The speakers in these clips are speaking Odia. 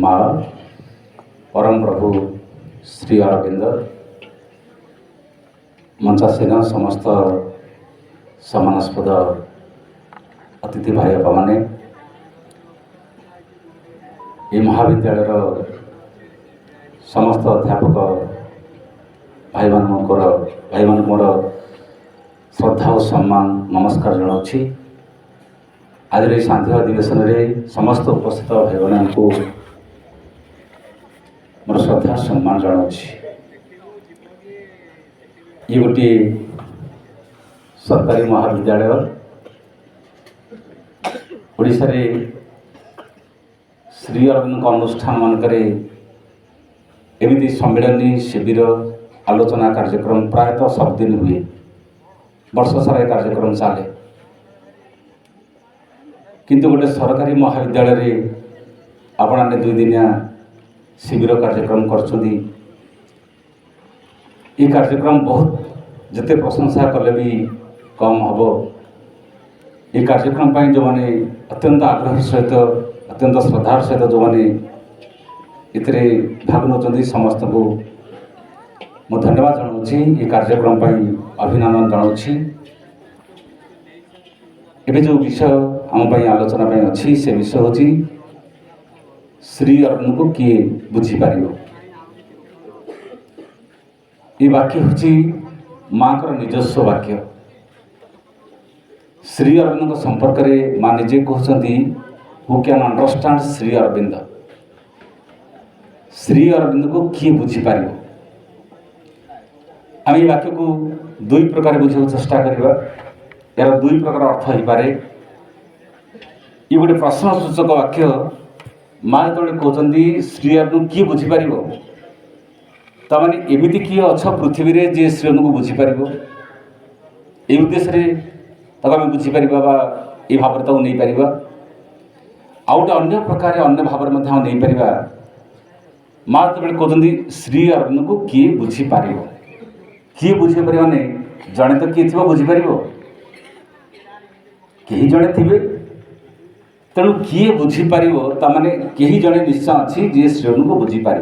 माँ परम प्रभु श्री अरविंद मंचासीन समस्त सम्मानास्पद अतिथि भाई बापा मैंने ये महाविद्यालय समस्त अध्यापक भाई मान मोर श्रद्धा और सम्मान नमस्कार जनाऊँगी। आज शांति अधिवेशन में समस्त उपस्थित भाई मान को मोर श्रद्धा सम्मान जनाऊँगी। ये गोटे सरकारी महाविद्यालय ओडिशा रे श्री अरविंद अनुष्ठान मानक एमती सम्मेलन शिविर आलोचना कार्यक्रम प्रायतः सब दिन हुए, वर्ष सारा कार्यक्रम चले। किंतु गोटे सरकारी महाविद्यालय रे आपने 2 दिनिया शिविर कार्यक्रम कर कार्यक्रम बहुत जिते प्रशंसा कले भी कम हम। ये कार्यक्रम पर जो मैंने अत्यंत आग्रह सहित अत्यंत श्रद्धार सहित जो मैंने इतने भाग नौ समस्त को मैं धन्यवाद जनाऊँगी। ये कार्यक्रम पर अभिनंदन जनाऊँगी। एवं जो विषय आम आलोचना अच्छी से विषय हूँ श्री अरविंद को किए बुझीपार। ये वाक्य हूँ माँ का निजस्व वाक्य। श्री अरविंद संपर्क में माँ निजे कहते who can understand Shri Aurobindo. Shri Aurobindo को किए बुझीपार। आम ये वाक्य को 2 प्रकार बुझा चेष्टा करवा। यार 2 प्रकार अर्थ हो पारे। ये गोटे प्रश्नसूचक वाक्य। माँ जो कहते श्री अरविंद किए बुझीपार तमाने एमती किए अच्छ पृथ्वी रे जे श्री अरविंद को बुझीपार ये उद्देश्य आम बुझीपार ये भाव नहीं पार। आउ गोटे अन्य प्रकार अन्य भाव नहीं पार। माँ जो कहते श्री अरविंद को किए बुझीपार किए बुझीपार माने जड़े तो किए थी बुझीपार कहीं जड़े थे तेणु किए बुझीपार ताने कहीं जड़े निश्चय अच्छी जे श्री अरविंद को बुझीपार।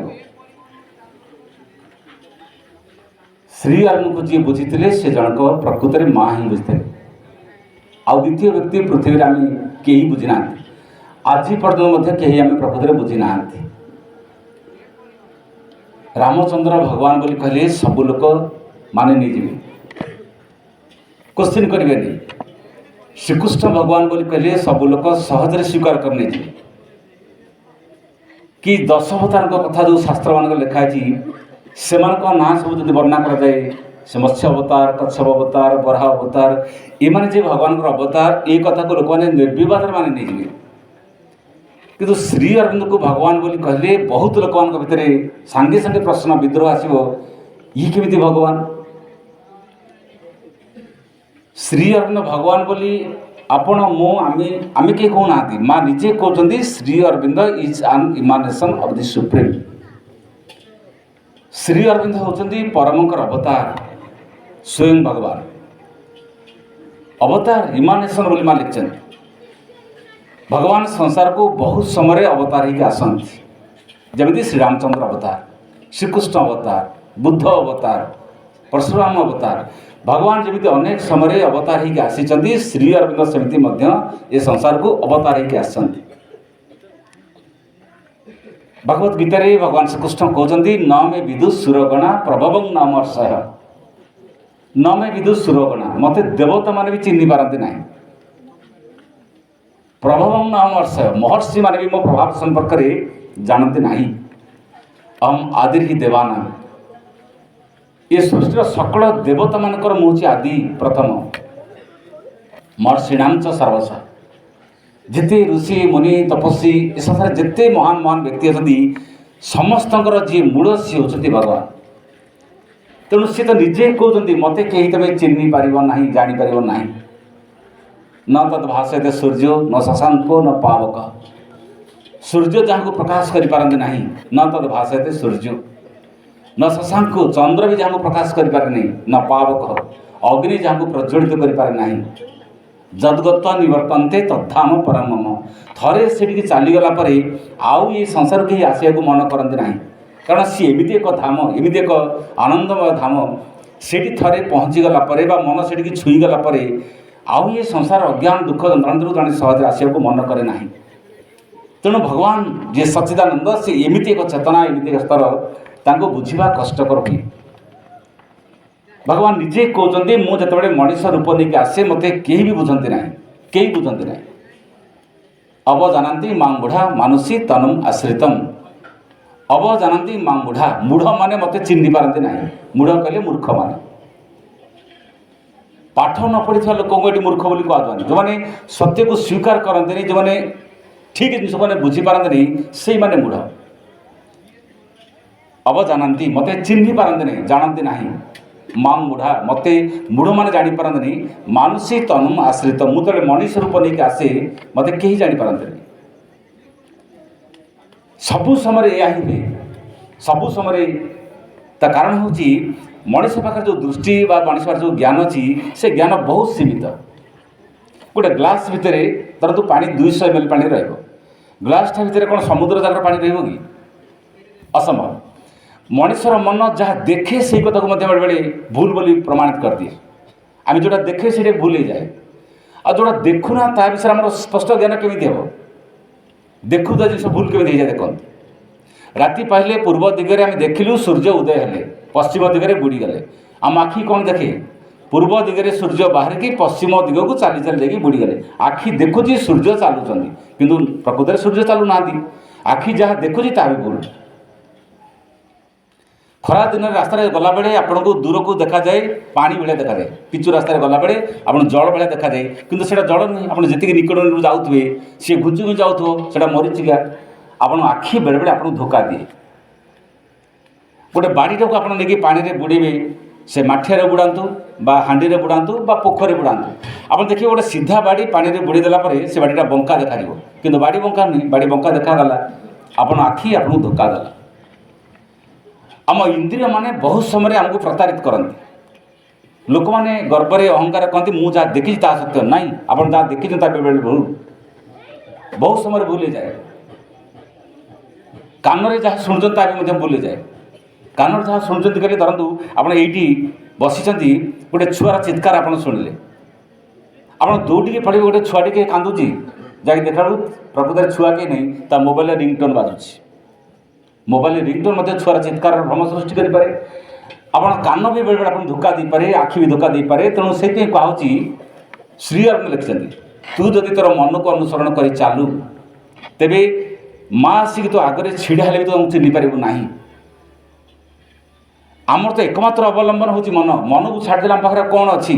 श्री अरविंद को जी बुझी से जनक प्रकृत में माँ ही बुझे। आउ द्वितीय व्यक्ति पृथ्वी में आम कहीं बुझीना आज पर्यटन कहीं आम प्रकृत में बुझीना। रामचंद्र भगवान बोली कहले सब लोक माने नहीं क्वेश्चन करेंगे। श्रीकृष्ण भगवान बोली कहले सब लोक सहजरे स्वीकार करने कि 10 अवतार कथा जो शास्त्र मान लिखाई से ना सब जो वर्णना कराए से मत्स्य अवतार कच्छप अवतार बराह अवतार ये जे भगवान अवतार ये कथा को लोक मैंने निर्विवाद माने नहीं। किंतु श्री अरविंद को भगवान बोली कहले बहुत लोक भितर सांगे सांगे प्रश्न विद्रोह आसो ये केमिति भगवान। श्री अरविंद भगवान बोली आपण मो आमे के कहना माँ निजे कहते Sri Aurobindo is an emanation of the supreme. Sri Aurobindo होचंदी परमंकर अवतार स्वयं भगवान अवतार इमानेशन बोली माँ लिखते। भगवान संसार को बहुत समय अवतार ही आसती जमी श्री रामचंद्र अवतार श्रीकृष्ण अवतार बुद्ध अवतार परशुराम अवतार भगवान जमी अनेक समय अवतार ही आसी। श्री अरविंद सेमती ये संसार को अवतार ही आसती। भगवत गीता रे भगवान श्रीकृष्ण कहते न मे विदु सुरगणा प्रभवं नाम अर्षय। न मे विदु सुरगणा मत देवता मान भी चिन्ह पारती ना। प्रभवं नाम अर्षय महर्षि मान भी मो प्रभाव संपर्क में जानते ना। अहम आदि ही देवाना ये सृष्टि सकल देवता मानकर मुझे आदि प्रथम महर्षिणाम च सर्वश। जिते ऋषि मुनि तपस्वी ए संसार जिते महान महान व्यक्ति अच्छी समस्त जी मूल सी होती भगवान। तेणु सी तो निजे कहते मत कहीं तुम चिन्ह पार ना जापर ना न तद भाषयते सूर्य न शशांको न पावक। सूर्य जहाँ को प्रकाश करें ना न तद भाषयते सूर्य न शशांक चंद्र भी जहाँ को प्रकाश करें नहीं न पावक अग्नि जहाँ को प्रज्वलित करें ना ଯଦ୍ଗତ ନିବର୍ତ୍ତନ୍ତେ ତଦ୍ଧାମ ପରମ ମମ। ଥରେ ସେଠିକି ଚାଲିଗଲା ପରେ ଆଉ ଏ ସଂସାର କେହି ଆସିବାକୁ ମନ କରନ୍ତି ନାହିଁ, କାରଣ ସିଏ ଏମିତି ଏକ ଧାମ, ଏମିତି ଏକ ଆନନ୍ଦମୟ ଧାମ। ସେଠି ଥରେ ପହଞ୍ଚିଗଲା ପରେ ବା ମନ ସେଠିକି ଛୁଇଁଗଲା ପରେ ଆଉ ଏ ସଂସାର ଅଜ୍ଞାନ ଦୁଃଖ ଯନ୍ତ୍ରଣାରୁ ଜଣେ ସହଜରେ ଆସିବାକୁ ମନ କରେ ନାହିଁ। ତେଣୁ ଭଗବାନ ଯିଏ ସଚ୍ଚିଦାନନ୍ଦ, ସେ ଏମିତି ଏକ ଚେତନା, ଏମିତି ଏକ ସ୍ତର, ତାଙ୍କୁ ବୁଝିବା କଷ୍ଟକର ହୁଏ। ଭଗବାନ ନିଜେ କହୁଛନ୍ତି, ମୁଁ ଯେତେବେଳେ ମଣିଷ ରୂପ ନେଇକି ଆସେ ମୋତେ କେହି ବି ବୁଝନ୍ତି ନାହିଁ, କେହି ବୁଝନ୍ତି ନାହିଁ। ଅବଜାନନ୍ତି ମାଂ ବୁଢ଼ା ମାନୁଷୀ ତନୁମ୍ ଆଶ୍ରିତମ୍। ଅବଜାନନ୍ତି ମାଂ ବୁଢ଼ା, ମୂଢ଼ମାନେ ମୋତେ ଚିହ୍ନି ପାରନ୍ତି ନାହିଁ। ମୂଢ଼ କହିଲେ ମୂର୍ଖମାନେ, ପାଠ ନ ପଢ଼ିଥିବା ଲୋକଙ୍କୁ ଏଠି ମୂର୍ଖ ବୋଲି କୁହାଯାଏନି। ଯେଉଁମାନେ ସତ୍ୟକୁ ସ୍ୱୀକାର କରନ୍ତିନି, ଯେଉଁମାନେ ଠିକ୍ ଜିନିଷମାନେ ବୁଝିପାରନ୍ତିନି, ସେଇମାନେ ମୂଢ଼। ଅବଜାନନ୍ତି, ମୋତେ ଚିହ୍ନି ପାରନ୍ତି ନାହିଁ, ଜାଣନ୍ତି ନାହିଁ। ମାଂ ବୁଢ଼ା, ମୋତେ ମୂଢ଼ମାନେ ଜାଣିପାରନ୍ତିନି। ମାନୁଷୀ ତନୁମ୍ ଆଶ୍ରିତ, ମୁଁ ଯେତେବେଳେ ମଣିଷ ରୂପ ନେଇକି ଆସେ ମୋତେ କେହି ଜାଣିପାରନ୍ତିନି। ସବୁ ସମୟରେ ଏହା ହିଁ ହୁଏ, ସବୁ ସମୟରେ। ତା କାରଣ ହେଉଛି ମଣିଷ ପାଖରେ ଯେଉଁ ଦୃଷ୍ଟି ବା ମଣିଷ ପାଖରେ ଯେଉଁ ଜ୍ଞାନ ଅଛି, ସେ ଜ୍ଞାନ ବହୁତ ସୀମିତ। ଗୋଟେ ଗ୍ଲାସ୍ ଭିତରେ ଧରନ୍ତୁ ପାଣି 200 ml ପାଣି ରହିବ, ଗ୍ଲାସ୍ଟା ଭିତରେ କ'ଣ ସମୁଦ୍ର ଯାକର ପାଣି ରହିବ କି? ଅସମ୍ଭବ। ମଣିଷର ମନ ଯାହା ଦେଖେ ସେଇ କଥାକୁ ମଧ୍ୟ ବେଳେବେଳେ ଭୁଲ ବୋଲି ପ୍ରମାଣିତ କରିଦିଏ। ଆମେ ଯେଉଁଟା ଦେଖେ ସେଇଟା ଭୁଲ ହେଇଯାଏ, ଆଉ ଯେଉଁଟା ଦେଖୁନା ତା ବିଷୟରେ ଆମର ସ୍ପଷ୍ଟ ଜ୍ଞାନ କେମିତି ହେବ? ଦେଖୁଥିବା ଜିନିଷ ଭୁଲ କେମିତି ହେଇଯାଏ? ଦେଖନ୍ତୁ, ରାତି ପାହିଲେ ପୂର୍ବ ଦିଗରେ ଆମେ ଦେଖିଲୁ ସୂର୍ଯ୍ୟ ଉଦୟ ହେଲେ, ପଶ୍ଚିମ ଦିଗରେ ବୁଡ଼ିଗଲେ। ଆମ ଆଖି କ'ଣ ଦେଖେ? ପୂର୍ବ ଦିଗରେ ସୂର୍ଯ୍ୟ ବାହାରିକି ପଶ୍ଚିମ ଦିଗକୁ ଚାଲି ଚାଲି ଯାଇକି ବୁଡ଼ିଗଲେ। ଆଖି ଦେଖୁଛି ସୂର୍ଯ୍ୟ ଚାଲୁଛନ୍ତି, କିନ୍ତୁ ପ୍ରକୃତରେ ସୂର୍ଯ୍ୟ ଚାଲୁନାହାନ୍ତି। ଆଖି ଯାହା ଦେଖୁଛି ତାହା ବି ଭୁଲ। ଖରା ଦିନରେ ରାସ୍ତାରେ ଗଲାବେଳେ ଆପଣଙ୍କୁ ଦୂରକୁ ଦେଖାଯାଏ ପାଣି ଭଳିଆ ଦେଖାଯାଏ, ପିଚୁ ରାସ୍ତାରେ ଗଲାବେଳେ ଆପଣ ଜଳ ଭଳିଆ ଦେଖାଯାଏ, କିନ୍ତୁ ସେଇଟା ଜଳ ନୁହେଁ। ଆପଣ ଯେତିକି ନିକଟରୁ ଯାଉଥିବେ ସିଏ ଘୁଞ୍ଚି ଘୁଞ୍ଚି ଯାଉଥିବ, ସେଇଟା ମରିଚିକା। ଆପଣ ଆଖି ବେଳେବେଳେ ଆପଣଙ୍କୁ ଧୋକା ଦିଏ। ଗୋଟେ ବାଡ଼ିଟାକୁ ଆପଣ ନେଇକି ପାଣିରେ ବୁଡ଼େଇବେ, ସେ ମାଠିଆରେ ବୁଡ଼ାନ୍ତୁ ବା ହାଣ୍ଡିରେ ବୁଡ଼ାନ୍ତୁ ବା ପୋଖରୀରେ ବୁଡ଼ାନ୍ତୁ, ଆପଣ ଦେଖିବେ ଗୋଟେ ସିଧା ବାଡ଼ି ପାଣିରେ ବୁଡ଼େଇ ଦେଲା ପରେ ସେ ବାଡ଼ିଟା ବଙ୍କା ଦେଖାଯିବ, କିନ୍ତୁ ବାଡ଼ି ବଙ୍କା ନୁହେଁ। ବାଡ଼ି ବଙ୍କା ଦେଖାଗଲା, ଆପଣ ଆଖି ଆପଣଙ୍କୁ ଧୋକା ଦେଲା। ଆମ ଇନ୍ଦ୍ରିୟମାନେ ବହୁତ ସମୟରେ ଆମକୁ ପ୍ରତାରିତ କରନ୍ତି। ଲୋକମାନେ ଗର୍ବରେ ଅହଙ୍କାର କହନ୍ତି, ମୁଁ ଯାହା ଦେଖିଛି ତାହା ସତ୍ୟ। ନାହିଁ, ଆପଣ ଯାହା ଦେଖିଛନ୍ତି ତା ବେଳେ ଭୁଲ, ବହୁତ ସମୟରେ ଭୁଲ ହେଇଯାଏ। କାନରେ ଯାହା ଶୁଣୁଛନ୍ତି ତା ବି ମଧ୍ୟ ଭୁଲ ହେଇଯାଏ। କାନରେ ଯାହା ଶୁଣୁଛନ୍ତି କହିଲେ, ଧରନ୍ତୁ ଆପଣ ଏଇଠି ବସିଛନ୍ତି, ଗୋଟେ ଛୁଆର ଚିତ୍କାର ଆପଣ ଶୁଣିଲେ, ଆପଣ ଦୌଡ଼ିକି ପଳେଇବେ। ଗୋଟେ ଛୁଆ ଟିକେ କାନ୍ଦୁଛି, ଯାଇକି ଦେଖିଲାବେଳକୁ ପ୍ରକୃତରେ ଛୁଆ କେହି ନାହିଁ, ତା ମୋବାଇଲରେ ରିଙ୍ଗଟୋନ୍ ବାଜୁଛି। ମୋବାଇଲ ରିଙ୍ଗଟୋନ୍ ମଧ୍ୟ ଛୁଆର ଚିତ୍କାରର ଭ୍ରମ ସୃଷ୍ଟି କରିପାରେ। ଆପଣ କାନ ବି ବେଳେବେଳେ ଆପଣ ଧୋକା ଦେଇପାରେ, ଆଖି ବି ଧୋକା ଦେଇପାରେ। ତେଣୁ ସେଇଥିପାଇଁ କୁହାହେଉଛି, ଶ୍ରୀ ଅରବିନ୍ଦ ଲେଖିଛନ୍ତି, ତୁ ଯଦି ତୋର ମନକୁ ଅନୁସରଣ କରି ଚାଲୁ, ତେବେ ମା ଆସିକି ତୋ ଆଗରେ ଛିଡ଼ା ହେଲେ ବି ତୁ ଆମକୁ ଚିହ୍ନି ପାରିବୁ ନାହିଁ। ଆମର ତ ଏକମାତ୍ର ଅବଲମ୍ବନ ହେଉଛି ମନ। ମନକୁ ଛାଡ଼ିଦେଲେ ଆମ ପାଖରେ କ'ଣ ଅଛି?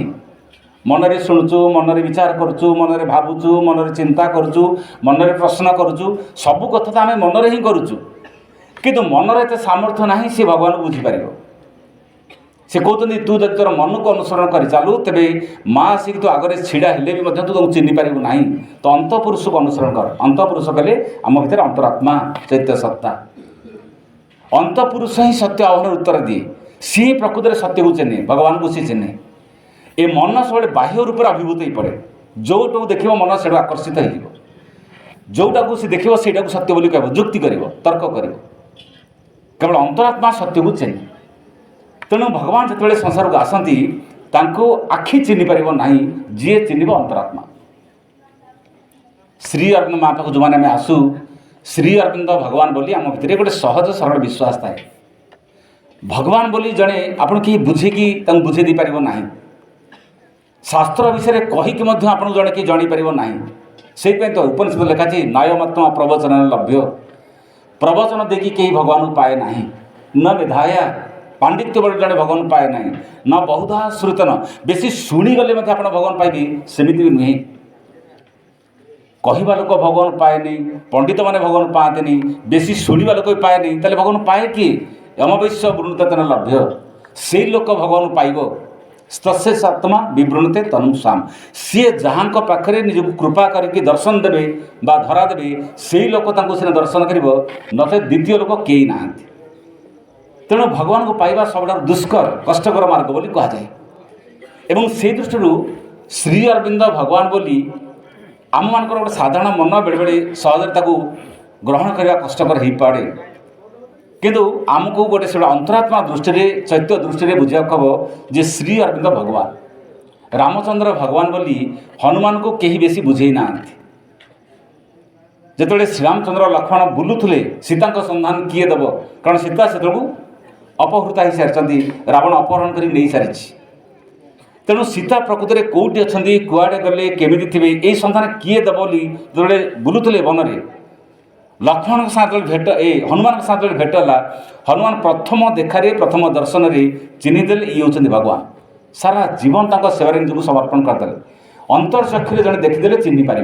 ମନରେ ଶୁଣୁଛୁ, ମନରେ ବିଚାର କରୁଛୁ, ମନରେ ଭାବୁଛୁ, ମନରେ ଚିନ୍ତା କରୁଛୁ, ମନରେ ପ୍ରଶ୍ନ କରୁଛୁ। ସବୁ କଥା ତ ଆମେ ମନରେ ହିଁ କରୁଛୁ, କିନ୍ତୁ ମନର ଏତେ ସାମର୍ଥ୍ୟ ନାହିଁ ସେ ଭଗବାନଙ୍କୁ ବୁଝିପାରିବ। ସେ କହୁଛନ୍ତି, ତୁ ଯଦି ତୋର ମନକୁ ଅନୁସରଣ କରି ଚାଲୁ, ତେବେ ମା ଆସିକି ତୁ ଆଗରେ ଛିଡ଼ା ହେଲେ ବି ମଧ୍ୟ ତୁ ତାଙ୍କୁ ଚିହ୍ନି ପାରିବୁ ନାହିଁ। ତ ଅନ୍ତଃପୁରୁଷକୁ ଅନୁସରଣ କର। ଅନ୍ତଃପୁରୁଷ କହିଲେ ଆମ ଭିତରେ ଅନ୍ତରାତ୍ମା, ଚୈତ୍ୟ ସତ୍ତା। ଅନ୍ତଃପୁରୁଷ ହିଁ ସତ୍ୟ ଆହ୍ୱାନର ଉତ୍ତର ଦିଏ। ସିଏ ପ୍ରକୃତରେ ସତ୍ୟକୁ ଚିହ୍ନେ, ଭଗବାନଙ୍କୁ ସିଏ ଚିହ୍ନେ। ଏ ମନ ସବୁବେଳେ ବାହ୍ୟ ରୂପରେ ଅଭିଭୂତ ହେଇପଡ଼େ। ଯେଉଁଟାକୁ ଦେଖିବ ମନ ସେଇଠୁ ଆକର୍ଷିତ ହେଇଯିବ। ଯେଉଁଟାକୁ ସେ ଦେଖିବ ସେଇଟାକୁ ସତ୍ୟ ବୋଲି କହିବ, ଯୁକ୍ତି କରିବ, ତର୍କ କରିବ। କେବଳ ଅନ୍ତରାତ୍ମା ସତ୍ୟକୁ ଚିହ୍ନେ। ତେଣୁ ଭଗବାନ ଯେତେବେଳେ ସଂସାରକୁ ଆସନ୍ତି, ତାଙ୍କୁ ଆଖି ଚିହ୍ନି ପାରିବ ନାହିଁ, ଯିଏ ଚିହ୍ନିବ ଅନ୍ତରାତ୍ମା। ଶ୍ରୀ ଅରବିନ୍ଦ ମା ପାଖକୁ ଯେଉଁମାନେ ଆମେ ଆସୁ, ଶ୍ରୀ ଅରବିନ୍ଦ ଭଗବାନ ବୋଲି ଆମ ଭିତରେ ଗୋଟେ ସହଜ ସରଳ ବିଶ୍ୱାସ ଥାଏ। ଭଗବାନ ବୋଲି ଜଣେ ଆପଣ କେହି ବୁଝେଇକି ତାଙ୍କୁ ବୁଝେଇ ଦେଇପାରିବ ନାହିଁ। ଶାସ୍ତ୍ର ବିଷୟରେ କହିକି ମଧ୍ୟ ଆପଣଙ୍କୁ ଜଣେ କେହି ଜଣାଇପାରିବ ନାହିଁ। ସେଇଥିପାଇଁ ତ ଉପନିଷଦ ଲେଖାଛି, ନାୟମାତ୍ମା ପ୍ରବଚନ ଲଭ୍ୟ। ପ୍ରବଚନ ଦେଇକି କେହି ଭଗବାନଙ୍କୁ ପାଏ ନାହିଁ। ନ ମେଧାୟା, ପାଣ୍ଡିତ୍ୟ ବଳେ ଜଣେ ଭଗବାନ ପାଏ ନାହିଁ। ନ ବହୁଧା ଶ୍ରୁତନ, ବେଶୀ ଶୁଣିଗଲେ ମଧ୍ୟ ଆପଣ ଭଗବାନ ପାଇବେ, ସେମିତି ବି ନୁହେଁ। କହିବା ଲୋକ ଭଗବାନ ପାଏନି, ପଣ୍ଡିତମାନେ ଭଗବାନ ପାଆନ୍ତିନି, ବେଶୀ ଶୁଣିବା ଲୋକ ବି ପାଏନି। ତାହେଲେ ଭଗବାନ ପାଏ କିଏ? ଅମବୈଶ୍ୟ ବୃଣୁତେନ ଲଭ୍ୟ, ସେଇ ଲୋକ ଭଗବାନ ପାଇବ। ସ୍ତଶେଷ ଆତ୍ମା ବିବୃଣତେ ତନୁ ସାମ, ସିଏ ଯାହାଙ୍କ ପାଖରେ ନିଜକୁ କୃପା କରିକି ଦର୍ଶନ ଦେବେ ବା ଧରା ଦେବେ, ସେଇ ଲୋକ ତାଙ୍କୁ ସିନା ଦର୍ଶନ କରିବ, ନଚେତ୍ ଦ୍ୱିତୀୟ ଲୋକ କେହି ନାହାନ୍ତି। ତେଣୁ ଭଗବାନଙ୍କୁ ପାଇବା ସବୁଠାରୁ ଦୁଷ୍କର, କଷ୍ଟକର ମାର୍ଗ ବୋଲି କୁହାଯାଏ। ଏବଂ ସେଇ ଦୃଷ୍ଟିରୁ श्री अरविंद भगवान बोली आम मान गोटे साधारण मन बेले बेले सहज ग्रहण करने कष्टकर हो पाए किंतु आमको गोटे से अंतरात्मा दृष्टि चैत्य दृष्टि बुझा हम जे श्री अरविंद भगवान रामचंद्र भगवान बोली हनुमान को कहीं बेसी बुझे ना जिते श्रीरामचंद्र लक्ष्मण बुलूले सीता संधान किए दब कारण सीता से अपहृता हो सारी रावण अपहरण कर नहीं सारी तेणु सीता प्रकृत में कौटी अच्छा कुआड़े गले केमी थे यही संधान किए दब जो बुलूले वन में लक्ष्मण साथ भेट हनुमान साथ भेट है हनुमान प्रथम देखारे प्रथम दर्शन में चिन्हीदे ये होती भगवान सारा जीवन तक सेवार निजी समर्पण करदे अंतर्चक्षु जड़े देखीदे चिन्ह पार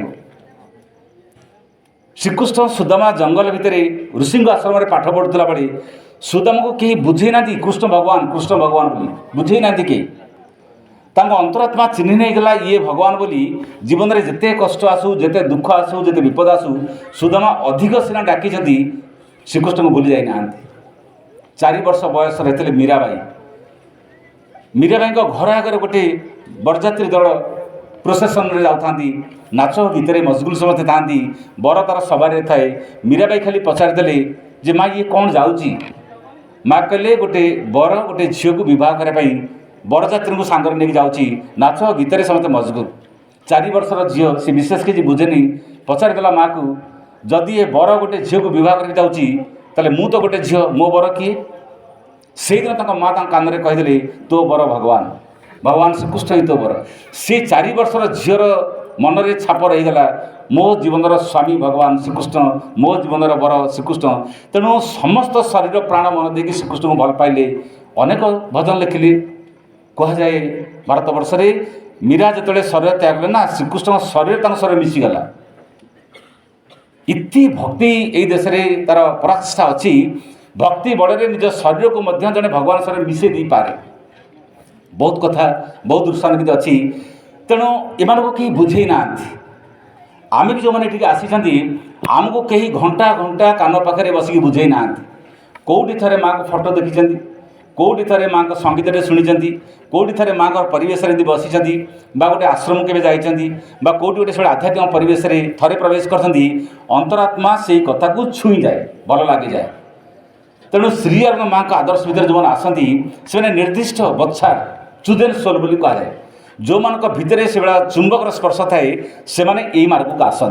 श्रीकृष्ण सुदामा जंगल भितर ऋषि आश्रम में पाठ पढ़ुला बेले सुदामा को कहीं बुझे ना कृष्ण भगवान बोली बुझे ना कहीं अंतरात्मा चिन्ह नहीं गला ये भगवान बोली जीवन में जिते कष्ट आसू जिते दुख आसू जिते विपद आसू सुदामा अधिक सीना डाकी श्रीकृष्ण को भूली जाना 4 वर्ष बयस रही मीराबाई मीराबाई घर आगे गोटे बरजात्री दल प्रोसेसन में जाता नाच गीत मशगुल समस्त था बर तार सवार थाए मीराबाई खाली पचारिदे जे माँ ये कौन जाऊँगी माँ कहले गोटे बर गोटे झील को बह करने बरजात्री को सांगर नहीं जाऊँगी नाच गीत समस्त मशगुल 4 वर्षर झील सी विशेष किसी बुझेनी पचारिदेला माँ को जदि ये बर गोटे झील को बह करके जाऊँगी ताले मु तो गोटे झील मो बर किए से दिन तक माँ कान में कहीदे तो बर भगवान भगवान श्रीकृष्ण ही तो बर से 4 वर्षर झीर मन में छाप रहीगला मो जीवन स्वामी भगवान श्रीकृष्ण मो जीवन बर श्रीकृष्ण तेणु समस्त शरीर प्राण मन देकी श्रीकृष्ण को भल पाइले अनेक भजन लिखिले कहुए भारत वर्ष में मीरा जो शरीर त्याग कले ना श्रीकृष्ण शरीर शरीर मिशीगला इति भक्ति यही देश में तार पराकाष्ठा अच्छी भक्ति बड़े निज शरीर को जड़े भगवान शरीर मिसे दे पारे बहुत कथा बहुत दृष्टांत अच्छी तेणु एमान को कहीं बुझे ना आम भी जो मैंने आसी आमको कहीं घंटा घंटा कान पाखे बसिक बुझे ना कौटी थे माँ को फोटो देखी कौटी थे माँ को संगीत शुणी कौटी थे माँ को परिवेश बसी गोटे आश्रम के जाइए कौटी गोटे से आध्यात्मिक परिवेश थे प्रवेश कर अंतरात्मा से कथा को छुई जाए भल लगी जाए तेणु श्री अरविंद माँ का आदर्श भितर जो आसती से निर्दिष्ट बच्छा चुदेन सोल बोली कहुए जो मान भितर से भाया चुंबकर स्पर्श थाए से यही मार्ग को आसती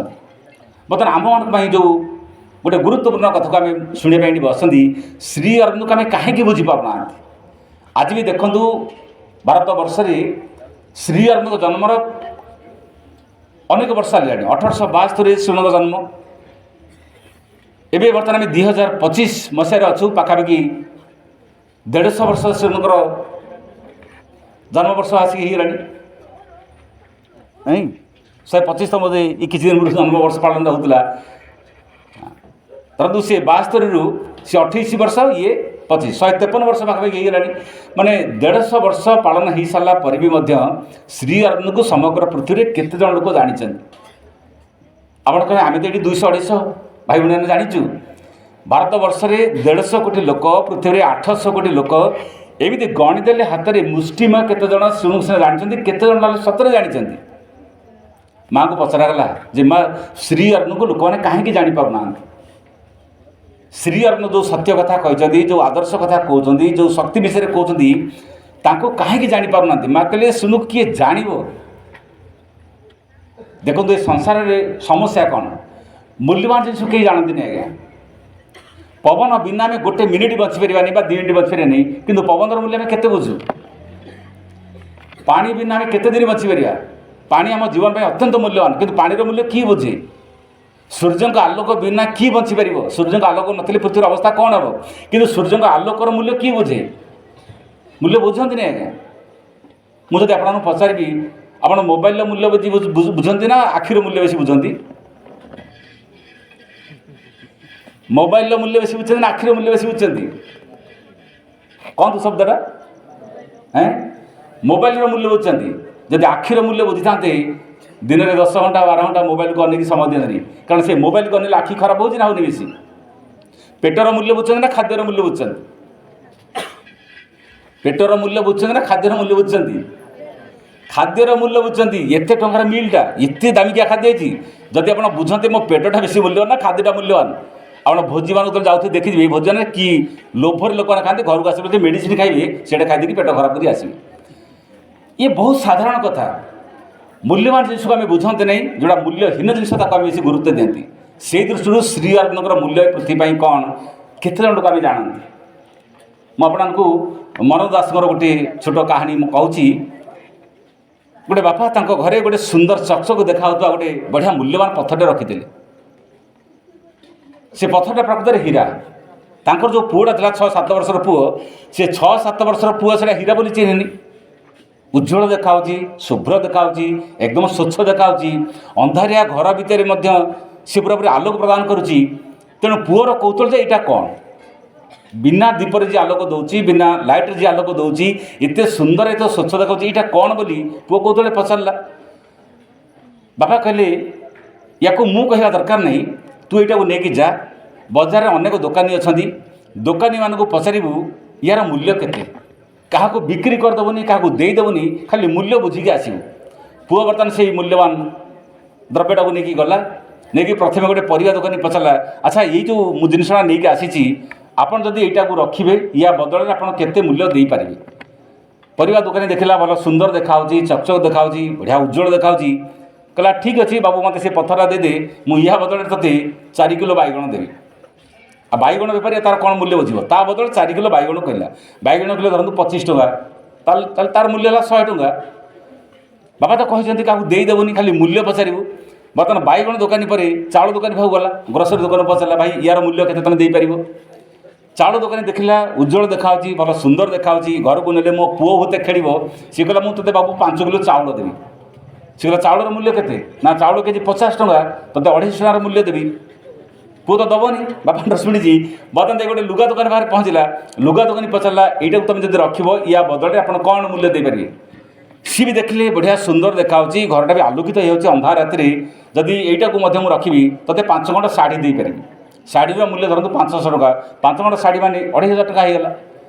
बर्तमान आम मान जो गोटे गुरुत्वपूर्ण कथा को आम शुणा बसती श्री अरविंद को आम कहीं बुझीपारना आज भी देखूँ भारत वर्ष में श्री अरविंद जन्मर अनेक वर्ष आगे 1872 श्रीअरविंद जन्म एवं बर्तमान आम 2025 मसीह अच्छु पाखापाखि 150 वर्ष श्रीअरविंद जन्मवर्ष आसिक नहीं 125 तो मत ये किसी दिन जन्मवर्ष पालन होता परंतु सी 72 रु सी 28 वर्ष ये 25 153 वर्ष पाखापाखि होगा माने 150 वर्ष पालन हो सारापर भी श्री अरविंद को समग्र पृथ्वी में केते जन लोक जानी आप कहे आम तो ये 200-250 भाई भाई मैंने जाचु भारत वर्ष में 150 कोटी लोक पृथ्वी में 800 कोटी लोक एमती गणिदेले हाथ में मुष्टिमय केते जन शुणु जानते केते जन सतरे जानते माँ को पचरागला जे माँ श्री अरविंद को लोक मैंने कहीं जापारना श्री अरविंद जो सत्य कथा कहते जो आदर्श कथा कहते जो शक्ति विषय कहते कहीं जापारना माँ कहले शुणु किए जान देखो ये संसार में समस्या कौन मूल्यवान जिन कहीं जानते नहीं आज्ञा पवन बिना में गोटे मिनिट बची पारानी 2 मिनिट बची पारे कि पवन मूल्य में केते बुझु पानी बिना में केते दिन बची पारा पानी आम जीवन में अत्यंत मूल्यवान किंतु पानी मूल्य किए बुझे सूर्य का आलोक बिना किए बची पार सूर्य का आलोक नथिले पृथ्वी अवस्था कौन हम कि सूर्य का आलोकर मूल्य किए बुझे मूल्य बुझती नहीं आज्ञा मुझे आपको पचारि आप मोबाइल मूल्य बुझती ना आखिर मूल्य बेसी बुझती मोबाइल मूल्य बेसी बुझे ना आखिर मूल्य बेसी बुझे कौन तो शब्दटा हैं मोबाइल मूल्य बुझे जब आखिर मूल्य बुझी था दिन में 10 घंटा 12 घंटा मोबाइल को अनेक समय दिखती कारण से मोबाइल को अनेक आखि खराब हो ना बेसी पेटर मूल्य बुझे ना खाद्यर मूल्य बुझे पेटर मूल्य बुझे ना खाद्यर मूल्य बुझे ଖାଦ୍ୟର ମୂଲ୍ୟ ବୁଝୁଛନ୍ତି। ଏତେ ଟଙ୍କାର ମିଲ୍ଟା ଏତେ ଦାମିକିଆ ଖାଦ୍ୟ ହେଇଛି, ଯଦି ଆପଣ ବୁଝନ୍ତି ମୋ ପେଟଟା ବେଶୀ ମୂଲ୍ୟବାନ ନା ଖାଦ୍ୟଟା ମୂଲ୍ୟବାନ। ଆପଣ ଭୋଜିମାନଙ୍କୁ ଯେତେବେଳେ ଯାଉଥିବେ ଦେଖିଥିବେ, ଏଇ ଭୋଜନରେ କି ଲୋଭରେ ଲୋକମାନେ ଖାଆନ୍ତି, ଘରକୁ ଆସିବେ ଯେ ମେଡ଼ିସିନ ଖାଇବେ, ସେଇଟା ଖାଇଦେଇକି ପେଟ ଖରାପ କରି ଆସିବେ। ଇଏ ବହୁତ ସାଧାରଣ କଥା। ମୂଲ୍ୟବାନ ଜିନିଷକୁ ଆମେ ବୁଝନ୍ତି ନାହିଁ, ଯେଉଁଟା ମୂଲ୍ୟହୀନ ଜିନିଷ ତାକୁ ଆମେ ବେଶୀ ଗୁରୁତ୍ୱ ଦିଅନ୍ତି। ସେଇ ଦୃଷ୍ଟିରୁ ଶ୍ରୀ ଅରବିନ୍ଦଙ୍କର ମୂଲ୍ୟ ପୃଥିବୀ ପାଇଁ କ'ଣ କେତେ ଜଣ ଲୋକ ଆମେ ଜାଣନ୍ତି। ମୁଁ ଆପଣଙ୍କୁ ମନୋଜ ଦାସଙ୍କର ଗୋଟିଏ ଛୋଟ କାହାଣୀ ମୁଁ କହୁଛି। ଗୋଟେ ବାପା ତାଙ୍କ ଘରେ ଗୋଟେ ସୁନ୍ଦର ଚକଚକ ଦେଖାଯାଉଥିବା ଗୋଟେ ବଢ଼ିଆ ମୂଲ୍ୟବାନ ପଥରଟେ ରଖିଥିଲେ। ସେ ପଥରଟା ପ୍ରକୃତରେ ହୀରା। ତାଙ୍କର ଯେଉଁ ପୁଅଟା ଥିଲା 6-7 ବର୍ଷର ପୁଅ, ସେ 6-7 ବର୍ଷର ପୁଅ ସେଇଟା ହୀରା ବୋଲି ଚିହ୍ନିନି। ଉଜ୍ଜ୍ୱଳ ଦେଖାହେଉଛି, ଶୁଭ୍ର ଦେଖାହେଉଛି, ଏକଦମ ସ୍ୱଚ୍ଛ ଦେଖାହେଉଛି। ଅନ୍ଧାରିଆ ଘର ଭିତରେ ମଧ୍ୟ ସେ ପୁରାପୁରି ଆଲୋକ ପ୍ରଦାନ କରୁଛି। ତେଣୁ ପୁଅର କୌତୂହଳ ଯେ ଏଇଟା କ'ଣ, ବିନା ଦୀପରେ ଯିଏ ଆଲୋକ ଦେଉଛି, ବିନା ଲାଇଟ୍ରେ ଯିଏ ଆଲୋକ ଦେଉଛି, ଏତେ ସୁନ୍ଦର ଏତେ ସ୍ୱଚ୍ଛ ଦେଖାଉଛି, ଏଇଟା କ'ଣ ବୋଲି ପୁଅ କୌତୂହଳରେ ପଚାରିଲା। ବାପା କହିଲେ, ୟାକୁ ମୁଁ କହିବା ଦରକାର ନାହିଁ, ତୁ ଏଇଟାକୁ ନେଇକି ଯା, ବଜାରରେ ଅନେକ ଦୋକାନୀ ଅଛନ୍ତି, ଦୋକାନୀମାନଙ୍କୁ ପଚାରିବୁ ୟାର ମୂଲ୍ୟ କେତେ। କାହାକୁ ବିକ୍ରି କରିଦେବୁନି, କାହାକୁ ଦେଇଦେବୁନି, ଖାଲି ମୂଲ୍ୟ ବୁଝିକି ଆସିବୁ। ପୁଅ ବର୍ତ୍ତମାନ ସେଇ ମୂଲ୍ୟବାନ ଦ୍ରବ୍ୟଟାକୁ ନେଇକି ଗଲା। ନେଇକି ପ୍ରଥମେ ଗୋଟେ ପରିବା ଦୋକାନୀ ପଚାରିଲା, ଆଚ୍ଛା ଏଇ ଯେଉଁ ମୁଁ ଜିନିଷଟା ନେଇକି ଆସିଛି, ଆପଣ ଯଦି ଏଇଟାକୁ ରଖିବେ, ୟା ବଦଳରେ ଆପଣ କେତେ ମୂଲ୍ୟ ଦେଇପାରିବେ। ପରିବା ଦୋକାନୀ ଦେଖିଲା ଭଲ ସୁନ୍ଦର ଦେଖାହେଉଛି, ଚକଚକ ଦେଖାହେଉଛି, ବଢ଼ିଆ ଉଜ୍ଜ୍ୱଳ ଦେଖାହେଉଛି। କହିଲା ଠିକ୍ ଅଛି ବାବୁ, ମୋତେ ସେ ପଥରଟା ଦେଇଦେ, ମୁଁ ୟା ବଦଳରେ ତୋତେ 4 କିଲୋ ବାଇଗଣ ଦେବି। ଆଉ ବାଇଗଣ ବେପାରୀ ତା'ର କ'ଣ ମୂଲ୍ୟ ବୁଝିବ, ତା ବଦଳରେ 4 କିଲୋ ବାଇଗଣ କହିଲା। ବାଇଗଣ କିଲୋ ଧରନ୍ତୁ 25 ଟଙ୍କା, ତାହେଲେ ତା'ର ମୂଲ୍ୟ ହେଲା 100 ଟଙ୍କା। ବାପା ତ କହିଛନ୍ତି କାହାକୁ ଦେଇଦେବୁନି, ଖାଲି ମୂଲ୍ୟ ପଚାରିବୁ। ବର୍ତ୍ତମାନ ବାଇଗଣ ଦୋକାନୀ ପରେ ଚାଉଳ ଦୋକାନୀ ପାଖକୁ ଗଲା, ଗ୍ରୋସରୀ ଦୋକାନ ପଚାରିଲା, ଭାଇ ୟାର ମୂଲ୍ୟ କେତେ ତୁମେ ଦେଇପାରିବ। ଚାଉଳ ଦୋକାନୀ ଦେଖିଲା ଉଜ୍ଜ୍ୱଳ ଦେଖାହେଉଛି, ଭଲ ସୁନ୍ଦର ଦେଖାହେଉଛି, ଘରକୁ ନେଲେ ମୋ ପୁଅ ଭୂତେ ଖେଳିବ। ସିଏ କହିଲା ମୁଁ ତୋତେ ବାବୁ 5 କିଲୋ ଚାଉଳ ଦେବି। ସେ କହିଲା ଚାଉଳର ମୂଲ୍ୟ କେତେ, ନା ଚାଉଳ କେଜି 50 ଟଙ୍କା, ତୋତେ 250 ଟଙ୍କାର ମୂଲ୍ୟ ଦେବି। ପୁଅ ତ ଦେବନି, ବାପାଟା ଶୁଣିଛି। ବର୍ତ୍ତମାନ ଗୋଟେ ଲୁଗା ଦୋକାନ ପାଖରେ ପହଞ୍ଚିଲା, ଲୁଗା ଦୋକାନୀ ପଚାରିଲା ଏଇଟାକୁ ତୁମେ ଯଦି ରଖିବ, ୟା ବଦଳରେ ଆପଣ କ'ଣ ମୂଲ୍ୟ ଦେଇପାରିବେ। ସିଏ ବି ଦେଖିଲେ ବଢ଼ିଆ ସୁନ୍ଦର ଦେଖାହେଉଛି, ଘରଟା ବି ଆଲୋକିତ ହେଇଯାଉଛି ଅନ୍ଧାର ରାତିରେ, ଯଦି ଏଇଟାକୁ ମଧ୍ୟ ମୁଁ ରଖିବି ତୋତେ 5 ଖଣ୍ଡ ଶାଢ଼ୀ ଦେଇପାରିବି। ଶାଢ଼ୀର ମୂଲ୍ୟ ଧରନ୍ତୁ 500 ଟଙ୍କା, 5 ଖଣ୍ଡ ଶାଢ଼ୀ ମାନେ 2,500 ଟଙ୍କା ହେଇଗଲା।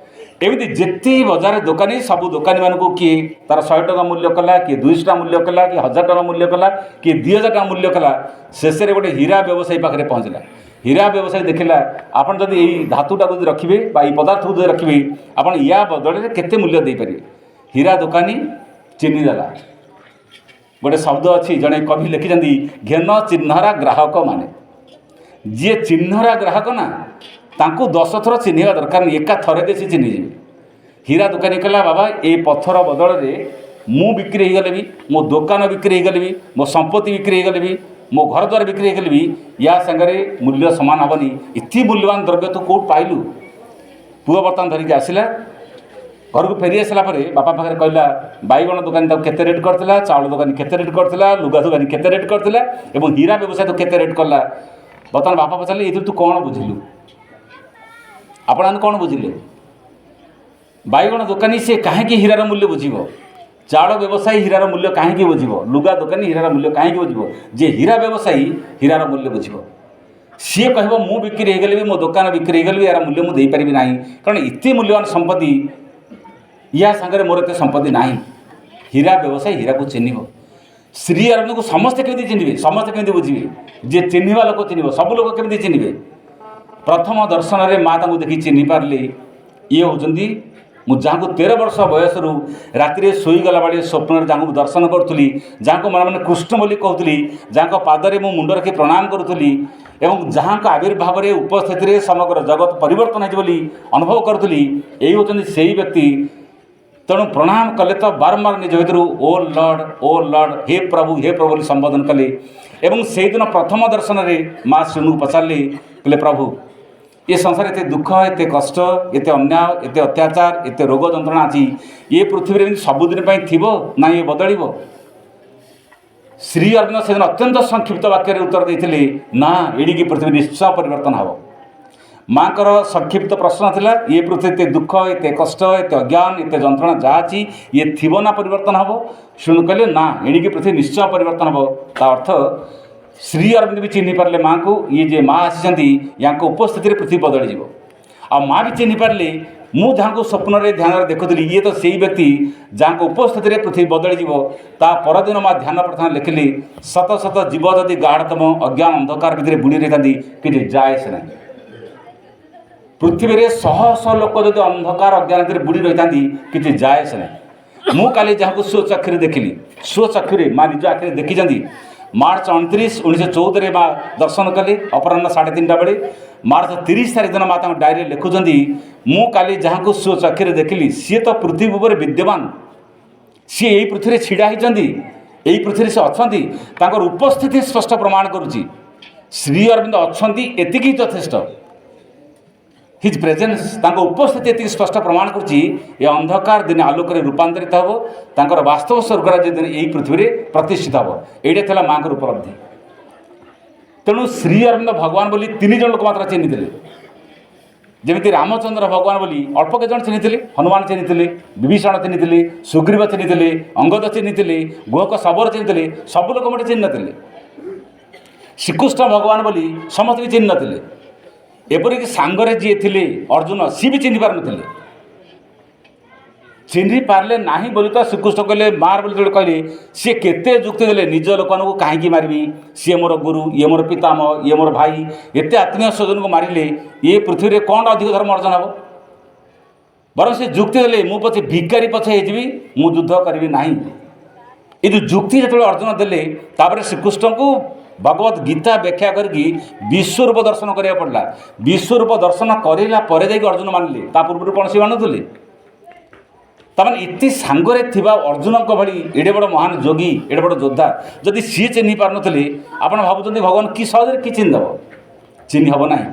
ଏମିତି ଯେତେ ବଜାର ଦୋକାନୀ, ସବୁ ଦୋକାନୀମାନଙ୍କୁ କିଏ ତା'ର 100 ଟଙ୍କା ମୂଲ୍ୟ କଲା, କିଏ 200 ଟଙ୍କା ମୂଲ୍ୟ କଲା, କିଏ 1000 ଟଙ୍କା ମୂଲ୍ୟ କଲା, କିଏ 2000 ଟଙ୍କା ମୂଲ୍ୟ କଲା। ଶେଷରେ ଗୋଟେ ହୀରା ବ୍ୟବସାୟୀ ପାଖରେ ପହଞ୍ଚିଲା। ହୀରା ବ୍ୟବସାୟୀ ଦେଖିଲା ଆପଣ ଯଦି ଏଇ ଧାତୁଟାକୁ ଯଦି ରଖିବେ ବା ଏଇ ପଦାର୍ଥକୁ ଯଦି ରଖିବେ, ଆପଣ ୟା ବଦଳରେ କେତେ ମୂଲ୍ୟ ଦେଇପାରିବେ। ହୀରା ଦୋକାନୀ ଚିହ୍ନିଦେଲା। ଗୋଟେ ଶବ୍ଦ ଅଛି, ଜଣେ କବି ଲେଖିଛନ୍ତି, ଘେନ ଚିହ୍ନରା ଗ୍ରାହକ ମାନେ। ଯିଏ ଚିହ୍ନରା ଗ୍ରାହକ ନା, ତାଙ୍କୁ 10 ଥର ଚିହ୍ନିବା ଦରକାର ନାହିଁ, ଏକା ଥରକେ ସେ ଚିହ୍ନିଯିବେ। ହୀରା ଦୋକାନୀ କହିଲା ବାବା ଏ ପଥର ବଦଳରେ ମୁଁ ବିକ୍ରି ହେଇଗଲେ ବି, ମୋ ଦୋକାନ ବିକ୍ରି ହେଇଗଲେ ବି, ମୋ ସମ୍ପତ୍ତି ବିକ୍ରି ହେଇଗଲେ ବି, ମୋ ଘର ଦ୍ୱାର ବିକ୍ରି ହେଇଗଲେ ବି ୟା ସାଙ୍ଗରେ ମୂଲ୍ୟ ସମାନ ହେବନି। ଏତେ ମୂଲ୍ୟବାନ ଦ୍ରବ୍ୟ ତୁ କେଉଁଠୁ ପାଇଲୁ। ପୁଅ ବର୍ତ୍ତମାନ ଧରିକି ଆସିଲା। ଘରକୁ ଫେରି ଆସିଲା ପରେ ବାପା ପାଖରେ କହିଲା ବାଇଗଣ ଦୋକାନୀ ତାକୁ କେତେ ରେଟ୍ କରିଥିଲା, ଚାଉଳ ଦୋକାନୀ କେତେ ରେଟ୍ କରିଥିଲା, ଲୁଗା ଦୋକାନୀ କେତେ ରେଟ୍ କରିଥିଲା, ଏବଂ ହୀରା ବ୍ୟବସାୟ ତ କେତେ ରେଟ୍ କଲା। ବର୍ତ୍ତମାନ ବାପା ପଚାରିଲେ ଏଥିରୁ ତୁ କ'ଣ ବୁଝିଲୁ। ଆପଣମାନେ କ'ଣ ବୁଝିଲେ। ବାଇଗଣ ଦୋକାନୀ ସେ କାହିଁକି ହୀରାର ମୂଲ୍ୟ ବୁଝିବ, ଚାଉଳ ବ୍ୟବସାୟୀ ହୀରାର ମୂଲ୍ୟ କାହିଁକି ବୁଝିବ, ଲୁଗା ଦୋକାନୀ ହୀରାର ମୂଲ୍ୟ କାହିଁକି ବୁଝିବ। ଯେ ହୀରା ବ୍ୟବସାୟୀ ହୀରାର ମୂଲ୍ୟ ବୁଝିବ। ସିଏ କହିବ ମୁଁ ବିକ୍ରି ହେଇଗଲେ ବି, ମୋ ଦୋକାନ ବିକ୍ରି ହେଇଗଲେ ବି ଏହାର ମୂଲ୍ୟ ମୁଁ ଦେଇପାରିବି ନାହିଁ, କାରଣ ଏତେ ମୂଲ୍ୟବାନ ସମ୍ପତ୍ତି, ୟା ସାଙ୍ଗରେ ମୋର ଏତେ ସମ୍ପତ୍ତି ନାହିଁ। ହୀରା ବ୍ୟବସାୟୀ ହୀରାକୁ ଚିହ୍ନିବ। ଶ୍ରୀ ଅରବିନ୍ଦଙ୍କୁ ସମସ୍ତେ କେମିତି ଚିହ୍ନିବେ, ସମସ୍ତେ କେମିତି ବୁଝିବେ। ଯିଏ ଚିହ୍ନିବା ଲୋକ ଚିହ୍ନିବ, ସବୁ ଲୋକ କେମିତି ଚିହ୍ନିବେ। ପ୍ରଥମ ଦର୍ଶନରେ ମା ତାଙ୍କୁ ଦେଖି ଚିହ୍ନି ପାରିଲେ, ଇଏ ହେଉଛନ୍ତି ମୁଁ ଯାହାଙ୍କୁ 13 ବର୍ଷ ବୟସରୁ ରାତିରେ ଶୋଇଗଲା ବେଳେ ସ୍ୱପ୍ନରେ ଯାହାଙ୍କୁ ଦର୍ଶନ କରୁଥିଲି, ଯାହାଙ୍କୁ ମନେ ମନେ କୃଷ୍ଣ ବୋଲି କହୁଥିଲି, ଯାହାଙ୍କ ପାଦରେ ମୁଁ ମୁଣ୍ଡ ରଖି ପ୍ରଣାମ କରୁଥିଲି, ଏବଂ ଯାହାଙ୍କ ଆବିର୍ଭାବରେ ଉପସ୍ଥିତିରେ ସମଗ୍ର ଜଗତ ପରିବର୍ତ୍ତନ ହେଇଛି ବୋଲି ଅନୁଭବ କରୁଥିଲି, ଏଇ ହେଉଛନ୍ତି ସେହି ବ୍ୟକ୍ତି। ତେଣୁ ପ୍ରଣାମ କଲେ ତ ବାରମ୍ବାର ନିଜ ଭିତରୁ ଓ ଲର୍ଡ଼ ହେ ପ୍ରଭୁ ବୋଲି ସମ୍ବୋଧନ କଲେ। ଏବଂ ସେଇଦିନ ପ୍ରଥମ ଦର୍ଶନରେ ମା ଶ୍ରୀଙ୍କୁ ପଚାରିଲେ, କହିଲେ ପ୍ରଭୁ ଏ ସଂସାରରେ ଏତେ ଦୁଃଖ, ଏତେ କଷ୍ଟ, ଏତେ ଅନ୍ୟାୟ, ଏତେ ଅତ୍ୟାଚାର, ଏତେ ରୋଗ ଯନ୍ତ୍ରଣା ଅଛି, ଏ ପୃଥିବୀରେ ଏମିତି ସବୁଦିନ ପାଇଁ ଥିବ ନା ଇଏ ବଦଳିବ। ଶ୍ରୀ ଅରବିନ୍ଦ ସେଦିନ ଅତ୍ୟନ୍ତ ସଂକ୍ଷିପ୍ତ ବାକ୍ୟରେ ଉତ୍ତର ଦେଇଥିଲେ, ନା ଏଡ଼ିକି ପୃଥିବୀ ନିଶ୍ଚୟ ପରିବର୍ତ୍ତନ ହେବ। ମାଙ୍କର ସଂକ୍ଷିପ୍ତ ପ୍ରଶ୍ନ ଥିଲା, ଇଏ ପୃଥିବୀ ଏତେ ଦୁଃଖ, ଏତେ କଷ୍ଟ, ଏତେ ଅଜ୍ଞାନ, ଏତେ ଯନ୍ତ୍ରଣା ଯାହା ଅଛି, ଇଏ ଥିବ ନା ପରିବର୍ତ୍ତନ ହେବ। ଶୁଣୁ କହିଲେ ନା ଏଣିକି ପୃଥିବୀ ନିଶ୍ଚୟ ପରିବର୍ତ୍ତନ ହେବ। ତା ଅର୍ଥ ଶ୍ରୀ ଅରବିନ୍ଦ ବି ଚିହ୍ନି ପାରିଲେ ମାଙ୍କୁ, ଇଏ ଯେ ମା ଆସିଛନ୍ତି ୟାଙ୍କ ଉପସ୍ଥିତିରେ ପୃଥିବୀ ବଦଳିଯିବ। ଆଉ ମା ବି ଚିହ୍ନି ପାରିଲେ ମୁଁ ଯାହାକୁ ସ୍ୱପ୍ନରେ ଧ୍ୟାନରେ ଦେଖୁଥିଲି ଇଏ ତ ସେଇ ବ୍ୟକ୍ତି ଯାହାଙ୍କ ଉପସ୍ଥିତିରେ ପୃଥିବୀ ବଦଳିଯିବ। ତା ପରଦିନ ମା ଧ୍ୟାନ ପ୍ରାର୍ଥନା ଲେଖିଲି, ଶତ ଶତ ଜୀବ ଯଦି ଗାଢ଼ତମ ଅଜ୍ଞାନ ଅନ୍ଧକାର ଭିତରେ ବୁଡ଼ି ରହିଥାନ୍ତି କିଛି ଯାଏ ସେ ନାହିଁ। ପୃଥିବୀରେ ଶହ ଶହ ଲୋକ ଯଦି ଅନ୍ଧକାର ଅଜ୍ଞାନ ଭିତରେ ବୁଡ଼ି ରହିଥାନ୍ତି କିଛି ଯାଏ ସେ ନାହିଁ। ମୁଁ କାଲି ଯାହାକୁ ସ୍ୱଚକ୍ଷୁରେ ଦେଖିଲି, ସ୍ୱଚକ୍ଷୁରେ ମା ନିଜ ଆଖିରେ ଦେଖିଛନ୍ତି। ମାର୍ଚ୍ଚ 29, 1914 ମା ଦର୍ଶନ କଲି ଅପରାହ୍ନ 3:30 ବେଳେ। ମାର୍ଚ୍ଚ 30 ତାରିଖ ଦିନ ମା ତାଙ୍କ ଡାଏରୀରେ ଲେଖୁଛନ୍ତି, ମୁଁ କାଲି ଯାହାକୁ ସ୍ୱଚକ୍ଷୁରେ ଦେଖିଲି ସିଏ ତ ପୃଥିବୀ ଉପରେ ବିଦ୍ୟମାନ, ସିଏ ଏଇ ପୃଥିବୀରେ ଛିଡ଼ା ହେଇଛନ୍ତି, ଏଇ ପୃଥିବୀରେ ସେ ଅଛନ୍ତି, ତାଙ୍କର ଉପସ୍ଥିତି ସ୍ପଷ୍ଟ ପ୍ରମାଣ କରୁଛି ଶ୍ରୀ ଅରବିନ୍ଦ ଅଛନ୍ତି, ଏତିକି ଯଥେଷ୍ଟ। ହିଜ୍ ପ୍ରେଜେନ୍ସ, ତାଙ୍କ ଉପସ୍ଥିତି ଏତିକି ସ୍ପଷ୍ଟ ପ୍ରମାଣ କରୁଛି ଏ ଅନ୍ଧକାର ଦିନେ ଆଲୋକରେ ରୂପାନ୍ତରିତ ହେବ, ତାଙ୍କର ବାସ୍ତବ ସ୍ୱର୍ଗରାଜ୍ୟ ଦିନେ ଏହି ପୃଥିବୀରେ ପ୍ରତିଷ୍ଠିତ ହେବ। ଏଇଟା ଥିଲା ମାଙ୍କର ଉପଲବ୍ଧି। ତେଣୁ ଶ୍ରୀ ଅରବିନ୍ଦ ଭଗବାନ ବୋଲି 3 ଜଣ ଲୋକ ମାତ୍ର ଚିହ୍ନିଥିଲେ। ଯେମିତି ରାମଚନ୍ଦ୍ର ଭଗବାନ ବୋଲି ଅଳ୍ପ କେତେ ଜଣ ଚିହ୍ନିଥିଲେ। ହନୁମାନ ଚିହ୍ନିଥିଲେ, ବିଭୀଷଣ ଚିହ୍ନିଥିଲେ, ସୁଗ୍ରୀବ ଚିହ୍ନିଥିଲେ, ଅଙ୍ଗଦ ଚିହ୍ନିଥିଲେ, ଗୁହକ ଶବର ଚିହ୍ନିଥିଲେ, ସବୁ ଲୋକ ମୋଟେ ଚିହ୍ନି ନଥିଲେ। ଶ୍ରୀକୃଷ୍ଣ ଭଗବାନ ବୋଲି ସମସ୍ତେ ବି ଚିହ୍ନି ନଥିଲେ। ଏପରିକି ସାଙ୍ଗରେ ଯିଏ ଥିଲେ ଅର୍ଜୁନ, ସିଏ ବି ଚିହ୍ନି ପାରୁନଥିଲେ। ଚିହ୍ନି ପାରିଲେ ନାହିଁ ବୋଲି ତ ଶ୍ରୀକୃଷ୍ଣ କହିଲେ ମାର ବୋଲି ଯେତେବେଳେ କହିଲେ, ସିଏ କେତେ ଯୁକ୍ତି ଦେଲେ, ନିଜ ଲୋକମାନଙ୍କୁ କାହିଁକି ମାରିବି, ସିଏ ମୋର ଗୁରୁ, ଇଏ ମୋର ପିତାମହ, ଇଏ ମୋର ଭାଇ, ଏତେ ଆତ୍ମୀୟ ସ୍ୱଜନକୁ ମାରିଲେ ଏ ପୃଥିବୀରେ କ'ଣ ଅଧିକ ଧର୍ମ ଅର୍ଜନ ହେବ। ବରଂ ସେ ଯୁକ୍ତି ଦେଲେ, ମୁଁ ପଛେ ଭିକାରୀ ପଛେ ହେଇଯିବି, ମୁଁ ଯୁଦ୍ଧ କରିବି ନାହିଁ। ଏ ଯେଉଁ ଯୁକ୍ତି ଯେତେବେଳେ ଅର୍ଜୁନ ଦେଲେ, ତାପରେ ଶ୍ରୀକୃଷ୍ଣଙ୍କୁ ଭଗବତ ଗୀତା ବ୍ୟାଖ୍ୟା କରିକି ବିଶ୍ୱରୂପ ଦର୍ଶନ କରିବାକୁ ପଡ଼ିଲା। ବିଶ୍ୱରୂପ ଦର୍ଶନ କରିଲା ପରେ ଯାଇକି ଅର୍ଜୁନ ମାନିଲେ, ତା ପୂର୍ବରୁ କ'ଣ ସେ ମାନୁଥିଲେ? ତାମାନେ ଏତେ ସାଙ୍ଗରେ ଥିବା ଅର୍ଜୁନଙ୍କ ଭଳି ଏଡ଼େ ବଡ଼ ମହାନ ଯୋଗୀ, ଏଡ଼େ ବଡ଼ ଯୋଦ୍ଧା ଯଦି ସିଏ ଚିହ୍ନି ପାରୁନଥିଲେ, ଆପଣ ଭାବୁଛନ୍ତି ଭଗବାନ କି ସହଜରେ କି ଚିହ୍ନି ଦେବ? ଚିହ୍ନି ହେବ ନାହିଁ।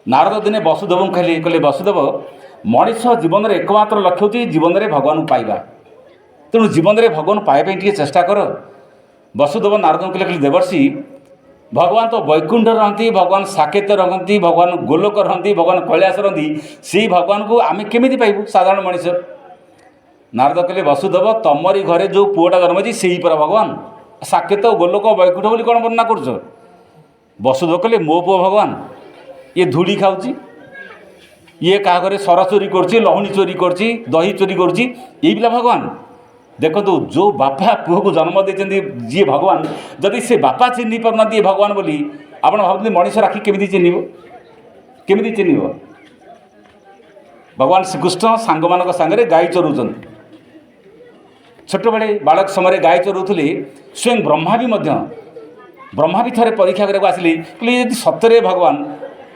ନାରଦ ଦିନେ ବସୁଦେବଙ୍କୁ କହିଲେ ବସୁଦେବ, ମଣିଷ ଜୀବନରେ ଏକମାତ୍ର ଲକ୍ଷ୍ୟ ହେଉଛି ଜୀବନରେ ଭଗବାନଙ୍କୁ ପାଇବା। ତେଣୁ ଜୀବନରେ ଭଗବାନ ପାଇବା ପାଇଁ ଟିକେ ଚେଷ୍ଟା କର। ବସୁଦେବ ନାରଦଙ୍କୁ କହିଲେ ଦେବର୍ଷି, ଭଗବାନ ତ ବୈକୁଣ୍ଠ ରହନ୍ତି, ଭଗବାନ ସାକେତ ରହନ୍ତି, ଭଗବାନ ଗୋଲୋକ ରହନ୍ତି, ଭଗବାନ କୈଳାସ ରହନ୍ତି, ସେଇ ଭଗବାନଙ୍କୁ ଆମେ କେମିତି ପାଇବୁ ସାଧାରଣ ମଣିଷ? ନାରଦ କହିଲେ ବସୁଦେବ, ତମରି ଘରେ ଯେଉଁ ପୁଅଟା ଜନ୍ମ ହେଇଛି ସେଇ ପରା ଭଗବାନ। ସାକେତ ଗୋଲୋକ ବୈକୁଣ୍ଠ ବୋଲି କ'ଣ ବର୍ଣ୍ଣନା କରୁଛ? ବସୁଦେବ କହିଲେ ମୋ ପୁଅ ଭଗବାନ, ଇଏ ଧୂଳି ଖାଉଛି, ଇଏ କାହା ଘରେ ସର ଚୋରି କରୁଛି, ଲହୁଣୀ ଚୋରି କରୁଛି, ଦହି ଚୋରି କରୁଛି, ଏଇ ପିଲା ଭଗବାନ? ଦେଖନ୍ତୁ, ଯେଉଁ ବାପା ପୁଅକୁ ଜନ୍ମ ଦେଇଛନ୍ତି ଯିଏ ଭଗବାନ, ଯଦି ସେ ବାପା ଚିହ୍ନି ପାରୁନାହାନ୍ତି ଏ ଭଗବାନ ବୋଲି, ଆପଣ ଭାବୁଛନ୍ତି ମଣିଷ ରାଖି କେମିତି ଚିହ୍ନିବ? କେମିତି ଚିହ୍ନିବ? ଭଗବାନ ଶ୍ରୀକୃଷ୍ଣ ସାଙ୍ଗମାନଙ୍କ ସାଙ୍ଗରେ ଗାଈ ଚରୁଛନ୍ତି। ଛୋଟବେଳେ ବାଳକ ସମୟରେ ଗାଈ ଚରୁଥିଲେ। ସ୍ୱୟଂ ବ୍ରହ୍ମା ବି ଥରେ ପରୀକ୍ଷା କରିବାକୁ ଆସିଲେ, କହିଲେ ଯଦି ସତରେ ଭଗବାନ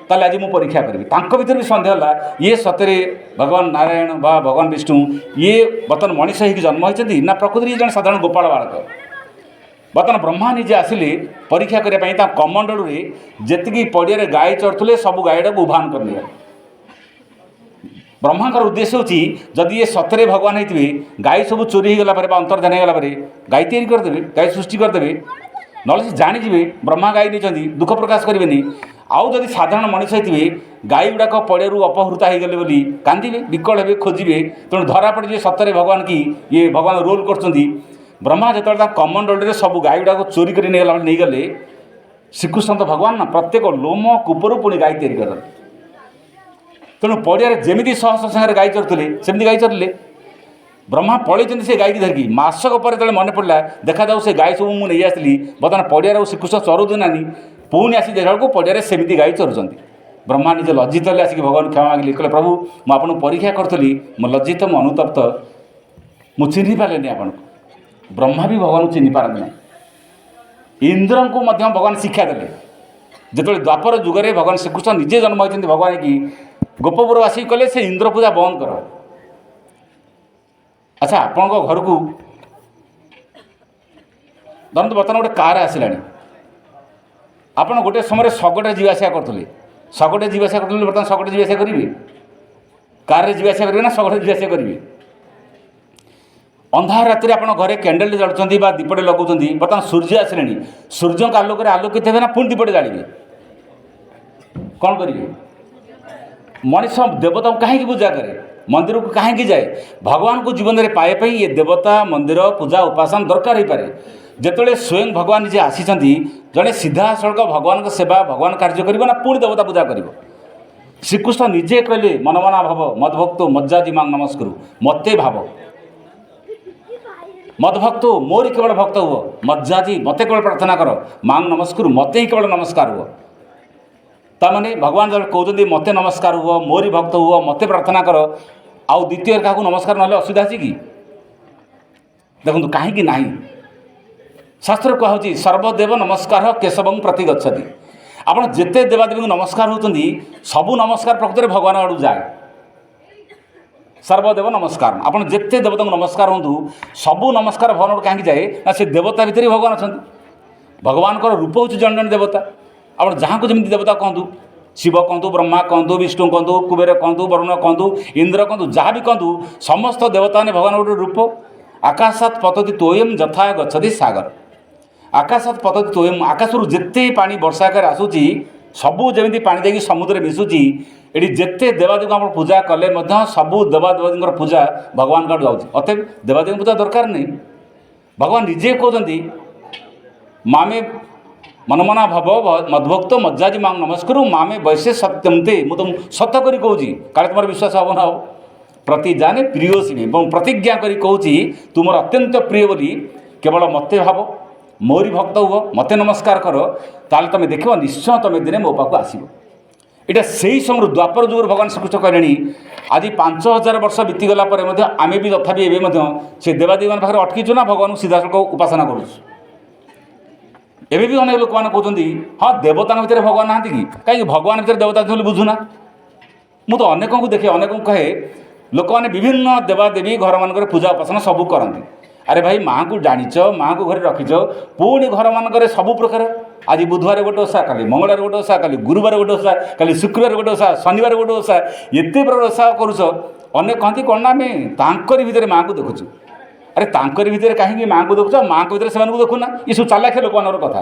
ତାହେଲେ ଆଜି ମୁଁ ପରୀକ୍ଷା କରିବି। ତାଙ୍କ ଭିତରେ ବି ସନ୍ଦେହ ହେଲା, ଇଏ ସତରେ ଭଗବାନ ନାରାୟଣ ବା ଭଗବାନ ବିଷ୍ଣୁ ଇଏ ବର୍ତ୍ତମାନ ମଣିଷ ହେଇକି ଜନ୍ମ ହୋଇଛନ୍ତି ନା ପ୍ରକୃତିରେ ଜଣେ ସାଧାରଣ ଗୋପାଳ ବାଳକ? ବର୍ତ୍ତମାନ ବ୍ରହ୍ମା ନିଜେ ଆସିଲେ ପରୀକ୍ଷା କରିବା ପାଇଁ। ତାଙ୍କ କମଣ୍ଡଳରେ ଯେତିକି ପଡ଼ିଆରେ ଗାଈ ଚରୁଥିଲେ ସବୁ ଗାଈଟାକୁ ଉଭାନ କରିନେଲେ। ବ୍ରହ୍ମାଙ୍କର ଉଦ୍ଦେଶ୍ୟ ହେଉଛି, ଯଦି ଏ ସତରେ ଭଗବାନ ହେଇଥିବେ, ଗାଈ ସବୁ ଚୋରି ହେଇଗଲା ପରେ ବା ଅନ୍ତର୍ଧାନ ହେଇଗଲା ପରେ ଗାଈ ତିଆରି କରିଦେବେ, ଗାଈ ସୃଷ୍ଟି କରିଦେବେ। ନହେଲେ ସେ ଜାଣିଯିବେ ବ୍ରହ୍ମା ଗାଈ ନେଇଛନ୍ତି, ଦୁଃଖ ପ୍ରକାଶ କରିବେନି। ଆଉ ଯଦି ସାଧାରଣ ମଣିଷ ହେଇଥିବେ, ଗାଈ ଗୁଡ଼ାକ ପଡ଼ିଆରୁ ଅପହୃତ ହେଇଗଲେ ବୋଲି କାନ୍ଦିବେ, ବିକଳ ହେବେ, ଖୋଜିବେ। ତେଣୁ ଧରା ପଡ଼ିଯିବେ ସତରେ ଭଗବାନ କି ଇଏ ଭଗବାନ ରୋଲ୍ କରୁଛନ୍ତି। ବ୍ରହ୍ମା ଯେତେବେଳେ ତାଙ୍କ କମଣ୍ଡଳରେ ସବୁ ଗାଈ ଗୁଡ଼ାକ ଚୋରି କରି ନେଇଗଲେ, ଶ୍ରୀକୃଷ୍ଣ ତ ଭଗବାନ ନା, ପ୍ରତ୍ୟେକ ଲୋମ କୂପରୁ ପୁଣି ଗାଈ ତିଆରି କରିଦେଲେ। ତେଣୁ ପଡ଼ିଆରେ ଯେମିତି ଶହ ଶହ ସାଙ୍ଗରେ ଗାଈ ଚରୁଥିଲେ ସେମିତି ଗାଈ ଚରିଲେ। ବ୍ରହ୍ମା ପଳେଇଛନ୍ତି ସେ ଗାଈକି ଧରିକି। ମାସକ ପରେ ଯେତେବେଳେ ମନେ ପଡ଼ିଲା, ଦେଖାଯାଉ ସେ ଗାଈ ସବୁ ମୁଁ ନେଇ ଆସିଥିଲି, ବର୍ତ୍ତମାନ ପଡ଼ିଆରେ ଆଉ ଶ୍ରୀକୃଷ୍ଣ ଚରୁନାହାନ୍ତି। ପୁଣି ଆସି ଦେଖିଲା ବେଳକୁ ପଡ଼ିଆରେ ସେମିତି ଗାଈ ଚରୁଛନ୍ତି। ବ୍ରହ୍ମା ନିଜେ ଲଜ୍ଜିତ ହେଲେ, ଆସିକି ଭଗବାନ କ୍ଷମା ମାଗିଲେ, କହିଲେ ପ୍ରଭୁ ମୁଁ ଆପଣଙ୍କୁ ପରୀକ୍ଷା କରୁଥିଲି, ମୁଁ ଲଜ୍ଜିତ, ମୁଁ ଅନୁତପ୍ତ, ମୁଁ ଚିହ୍ନି ପାରିଲିନି ଆପଣଙ୍କୁ। ବ୍ରହ୍ମା ବି ଭଗବାନଙ୍କୁ ଚିହ୍ନି ପାରନ୍ତି ନାହିଁ। ଇନ୍ଦ୍ରଙ୍କୁ ମଧ୍ୟ ଭଗବାନ ଶିକ୍ଷା ଦେଲେ। ଯେତେବେଳେ ଦ୍ୱାପର ଯୁଗରେ ଭଗବାନ ଶ୍ରୀକୃଷ୍ଣ ନିଜେ ଜନ୍ମ ହୋଇଛନ୍ତି ଭଗବାନ ହେଇକି, ଗୋପପୁର ଆସିକି କହିଲେ ସେ ଇନ୍ଦ୍ର ପୂଜା ବନ୍ଦ କର। ଆଚ୍ଛା, ଆପଣଙ୍କ ଘରକୁ ଧରନ୍ତୁ ବର୍ତ୍ତମାନ ଗୋଟେ କାର୍ ଆସିଲାଣି, ଆପଣ ଗୋଟେ ସମୟରେ ଶଗଡ଼ରେ ଯିବା ଆସିବା କରୁଥିଲେ, ବର୍ତ୍ତମାନ ଶଗଡ଼ରେ ଯିବା ଆସିବା କରିବେ? କାର୍ରେ ଯିବା ଆସିବା କରିବେ ନା ଶଗଡ଼ରେ ଯିବା ଆସିବା କରିବେ? ଅନ୍ଧାର ରାତିରେ ଆପଣ ଘରେ କ୍ୟାଣ୍ଡେଲ୍ ଜାଳୁଛନ୍ତି ବା ଦୀପଟେ ଲଗାଉଛନ୍ତି, ବର୍ତ୍ତମାନ ସୂର୍ଯ୍ୟ ଆସିଲେଣି, ସୂର୍ଯ୍ୟଙ୍କ ଆଲୋକରେ ଆଲୋକିତ ହେବେ ନା ପୁଣି ଦୀପଟେ ଜାଳିବେ? କ'ଣ କରିବେ? ମଣିଷ ଦେବତାଙ୍କୁ କାହିଁକି ପୂଜା କରେ, ମନ୍ଦିରକୁ କାହିଁକି ଯାଏ? ଭଗବାନଙ୍କୁ ଜୀବନରେ ପାଇବା ପାଇଁ ଏ ଦେବତା, ମନ୍ଦିର, ପୂଜା, ଉପାସନା ଦରକାର ହୋଇପାରେ। ଯେତେବେଳେ ସ୍ୱୟଂ ଭଗବାନ ନିଜେ ଆସିଛନ୍ତି, ଜଣେ ସିଧାସଳଖ ଭଗବାନଙ୍କ ସେବା, ଭଗବାନ କାର୍ଯ୍ୟ କରିବ ନା ପୁଣି ଦେବତା ପୂଜା କରିବ? ଶ୍ରୀକୃଷ୍ଣ ନିଜେ କହିଲେ ମନମନା ଭାବ ମଦଭକ୍ତ ମଜ୍ଜାଜି ମାଂ ନମସ୍କରୁ, ମୋତେ ଭାବ, ମଦଭକ୍ତ ମୋରି କେବଳ ଭକ୍ତ ହୁଅ, ମଜ୍ଜାଜି ମୋତେ କେବଳ ପ୍ରାର୍ଥନା କର, ମାଂ ନମସ୍କରୁ ମୋତେ ହିଁ କେବଳ ନମସ୍କାର ହୁଅ। ତାମାନେ ଭଗବାନ ଯେତେବେଳେ କହୁଛନ୍ତି ମୋତେ ନମସ୍କାର ହୁଅ, ମୋରି ଭକ୍ତ ହୁଅ, ମୋତେ ପ୍ରାର୍ଥନା କର, ଆଉ ଦ୍ୱିତୀୟରେ କାହାକୁ ନମସ୍କାର ନହେଲେ ଅସୁବିଧା ଅଛି କି? ଦେଖନ୍ତୁ କାହିଁକି ନାହିଁ। ଶାସ୍ତ୍ରରେ କୁହାହେଉଛି ସର୍ବଦେବ ନମସ୍କାର କେଶବଂ ପ୍ରତି ଗଚ୍ଛତି। ଆପଣ ଯେତେ ଦେବାଦେବୀଙ୍କୁ ନମସ୍କାର ହେଉଛନ୍ତି ସବୁ ନମସ୍କାର ପ୍ରକୃତରେ ଭଗବାନ ଆଡ଼କୁ ଯାଏ। ସର୍ବଦେବ ନମସ୍କାର, ଆପଣ ଯେତେ ଦେବତାଙ୍କୁ ନମସ୍କାର ହୁଅନ୍ତୁ ସବୁ ନମସ୍କାର ଭଗବାନ କାହିଁକି ଯାଏ ନା ସେ ଦେବତା ଭିତରେ ଭଗବାନ ଅଛନ୍ତି। ଭଗବାନଙ୍କର ରୂପ ହେଉଛି ଜଣେ ଜଣେ ଦେବତା। ଆପଣ ଯାହାକୁ ଯେମିତି ଦେବତା କହନ୍ତୁ, ଶିବ କହନ୍ତୁ, ବ୍ରହ୍ମା କହନ୍ତୁ, ବିଷ୍ଣୁ କହନ୍ତୁ, କୁବେର କହନ୍ତୁ, ବରୁଣ କହନ୍ତୁ, ଇନ୍ଦ୍ର କହନ୍ତୁ, ଯାହା ବି କହନ୍ତୁ, ସମସ୍ତ ଦେବତା ମାନେ ଭଗବାନ ଗୋଟେ ରୂପ। ଆକାଶାତ୍ ପତତି ତୋୟମ୍ ଯଥା ଗଚ୍ଛତି ସାଗର। ଆକାଶାତ୍ ପତତି ତୋୟମ୍, ଆକାଶରୁ ଯେତେ ପାଣି ବର୍ଷା ଆକାରରେ ଆସୁଛି ସବୁ ଯେମିତି ପାଣି ଦେଇକି ସମୁଦ୍ରରେ ମିଶୁଛି, ଏଠି ଯେତେ ଦେବାଦେବୀଙ୍କୁ ଆପଣ ପୂଜା କଲେ ମଧ୍ୟ ସବୁ ଦେବାଦେବୀଙ୍କର ପୂଜା ଭଗବାନଙ୍କ ଆଡ଼କୁ ଯାଉଛି। ଅତଏବ ଦେବାଦେବୀଙ୍କ ପୂଜା ଦରକାର ନାହିଁ। ଭଗବାନ ନିଜେ କହୁଛନ୍ତି ମାମେ ମନମନା ଭାବ ମଦଭକ୍ତ ମଜ୍ଜାଜି ମାଂ ନମସ୍କରୁ ମାମେ ବୈଶେ ସତ୍ୟନ୍ତେ, ମୁଁ ତୁମକୁ ସତ କରି କହୁଛି, କାଳେ ତୁମର ବିଶ୍ୱାସ ହେବ ନା ହେବ। ପ୍ରତି ଜାନେ ପ୍ରିୟସିମେ, ଏବଂ ପ୍ରତିଜ୍ଞା କରି କହୁଛି ତୁମର ଅତ୍ୟନ୍ତ ପ୍ରିୟ ବୋଲି, କେବଳ ମୋତେ ଭାବ, ମୋରି ଭକ୍ତ ହୁଅ, ମୋତେ ନମସ୍କାର କର, ତାହେଲେ ତୁମେ ଦେଖିବ ନିଶ୍ଚୟ ତୁମେ ଦିନେ ମୋ ପାଖକୁ ଆସିବ। ଏଇଟା ସେହି ସମୟରୁ ଦ୍ୱାପର ଯୁଗରୁ ଭଗବାନ ଶ୍ରୀକୃଷ୍ଣ କହିଲେଣି। ଆଜି 5000 ବର୍ଷ ବିତିଗଲା ପରେ ମଧ୍ୟ ଆମେ ବି ତଥାପି ଏବେ ମଧ୍ୟ ସେ ଦେବାଦେବୀମାନଙ୍କ ପାଖରେ ଅଟକିଛୁ ନା ଭଗବାନଙ୍କୁ ସିଧାସଳଖ ଉପାସନା କରୁଛୁ। ଏବେ ବି ଅନେକ ଲୋକମାନେ କହୁଛନ୍ତି ହଁ ଦେବତାଙ୍କ ଭିତରେ ଭଗବାନ ନାହାନ୍ତି କି, କାହିଁକି ଭଗବାନ ଭିତରେ ଦେବତା ଅଛନ୍ତି ବୋଲି ବୁଝୁନା। ମୁଁ ତ ଅନେକଙ୍କୁ ଦେଖେ, ଅନେକଙ୍କୁ କହେ ଲୋକମାନେ ବିଭିନ୍ନ ଦେବାଦେବୀ ଘରମାନଙ୍କରେ ପୂଜା ଉପାସନା ସବୁ କରନ୍ତି। ଆରେ ଭାଇ ମାଆଙ୍କୁ ଜାଣିଛ, ମାଆଙ୍କୁ ଘରେ ରଖିଛ, ପୁଣି ଘରମାନଙ୍କରେ ସବୁ ପ୍ରକାର, ଆଜି ବୁଧବାର ଗୋଟେ ଓଷା, କାଲି ମଙ୍ଗଳବାର ଗୋଟେ ଓଷା, କାଲି ଗୁରୁବାର ଗୋଟେ ଓଷା, କାଲି ଶୁକ୍ରବାର ଗୋଟେ ଓଷା, ଶନିବାର ଗୋଟେ ଓଷା, ଏତେ ପ୍ରକାର ଓଷା କରୁଛ। ଅନେକ କହନ୍ତି କ'ଣ ନା ଆମେ ତାଙ୍କରି ଭିତରେ ମାଆଙ୍କୁ ଦେଖୁଛୁ। ଆରେ ତାଙ୍କରି ଭିତରେ କାହିଁକି ମାଆଙ୍କୁ ଦେଖୁଛ, ମାଆଙ୍କ ଭିତରେ ସେମାନଙ୍କୁ ଦେଖୁନା। ଏସବୁ ଚାଲାଖିଆ ଲୋକମାନଙ୍କର କଥା,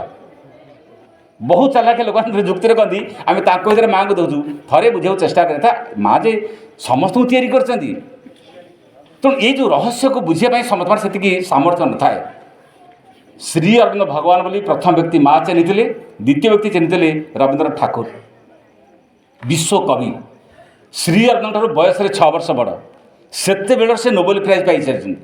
ବହୁତ ଚାଲାଖିଆ ଲୋକମାନେ ଯୁକ୍ତିରେ କହନ୍ତି ଆମେ ତାଙ୍କ ଭିତରେ ମାଆଙ୍କୁ ଦେଖୁଛୁ। ଥରେ ବୁଝିବାକୁ ଚେଷ୍ଟା କରିବା, ମାଆ ଯେ ସମସ୍ତଙ୍କୁ ତିଆରି କରିଛନ୍ତି, ତେଣୁ ଏଇ ଯେଉଁ ରହସ୍ୟକୁ ବୁଝିବା ପାଇଁ ସମସ୍ତଙ୍କର ସେତିକି ସାମର୍ଥ୍ୟ ନଥାଏ। ଶ୍ରୀ ଅରବିନ୍ଦ ଭଗବାନ ବୋଲି ପ୍ରଥମ ବ୍ୟକ୍ତି ମା ଚିହ୍ନିଥିଲେ, ଦ୍ୱିତୀୟ ବ୍ୟକ୍ତି ଚିହ୍ନିଥିଲେ ରବୀନ୍ଦ୍ର ଠାକୁର, ବିଶ୍ୱକବି। ଶ୍ରୀ ଅରବିନ୍ଦଙ୍କଠାରୁ ବୟସରେ 6 ବର୍ଷ ବଡ଼। ସେତେବେଳେ ସେ ନୋବେଲ ପ୍ରାଇଜ୍ ପାଇସାରିଛନ୍ତି।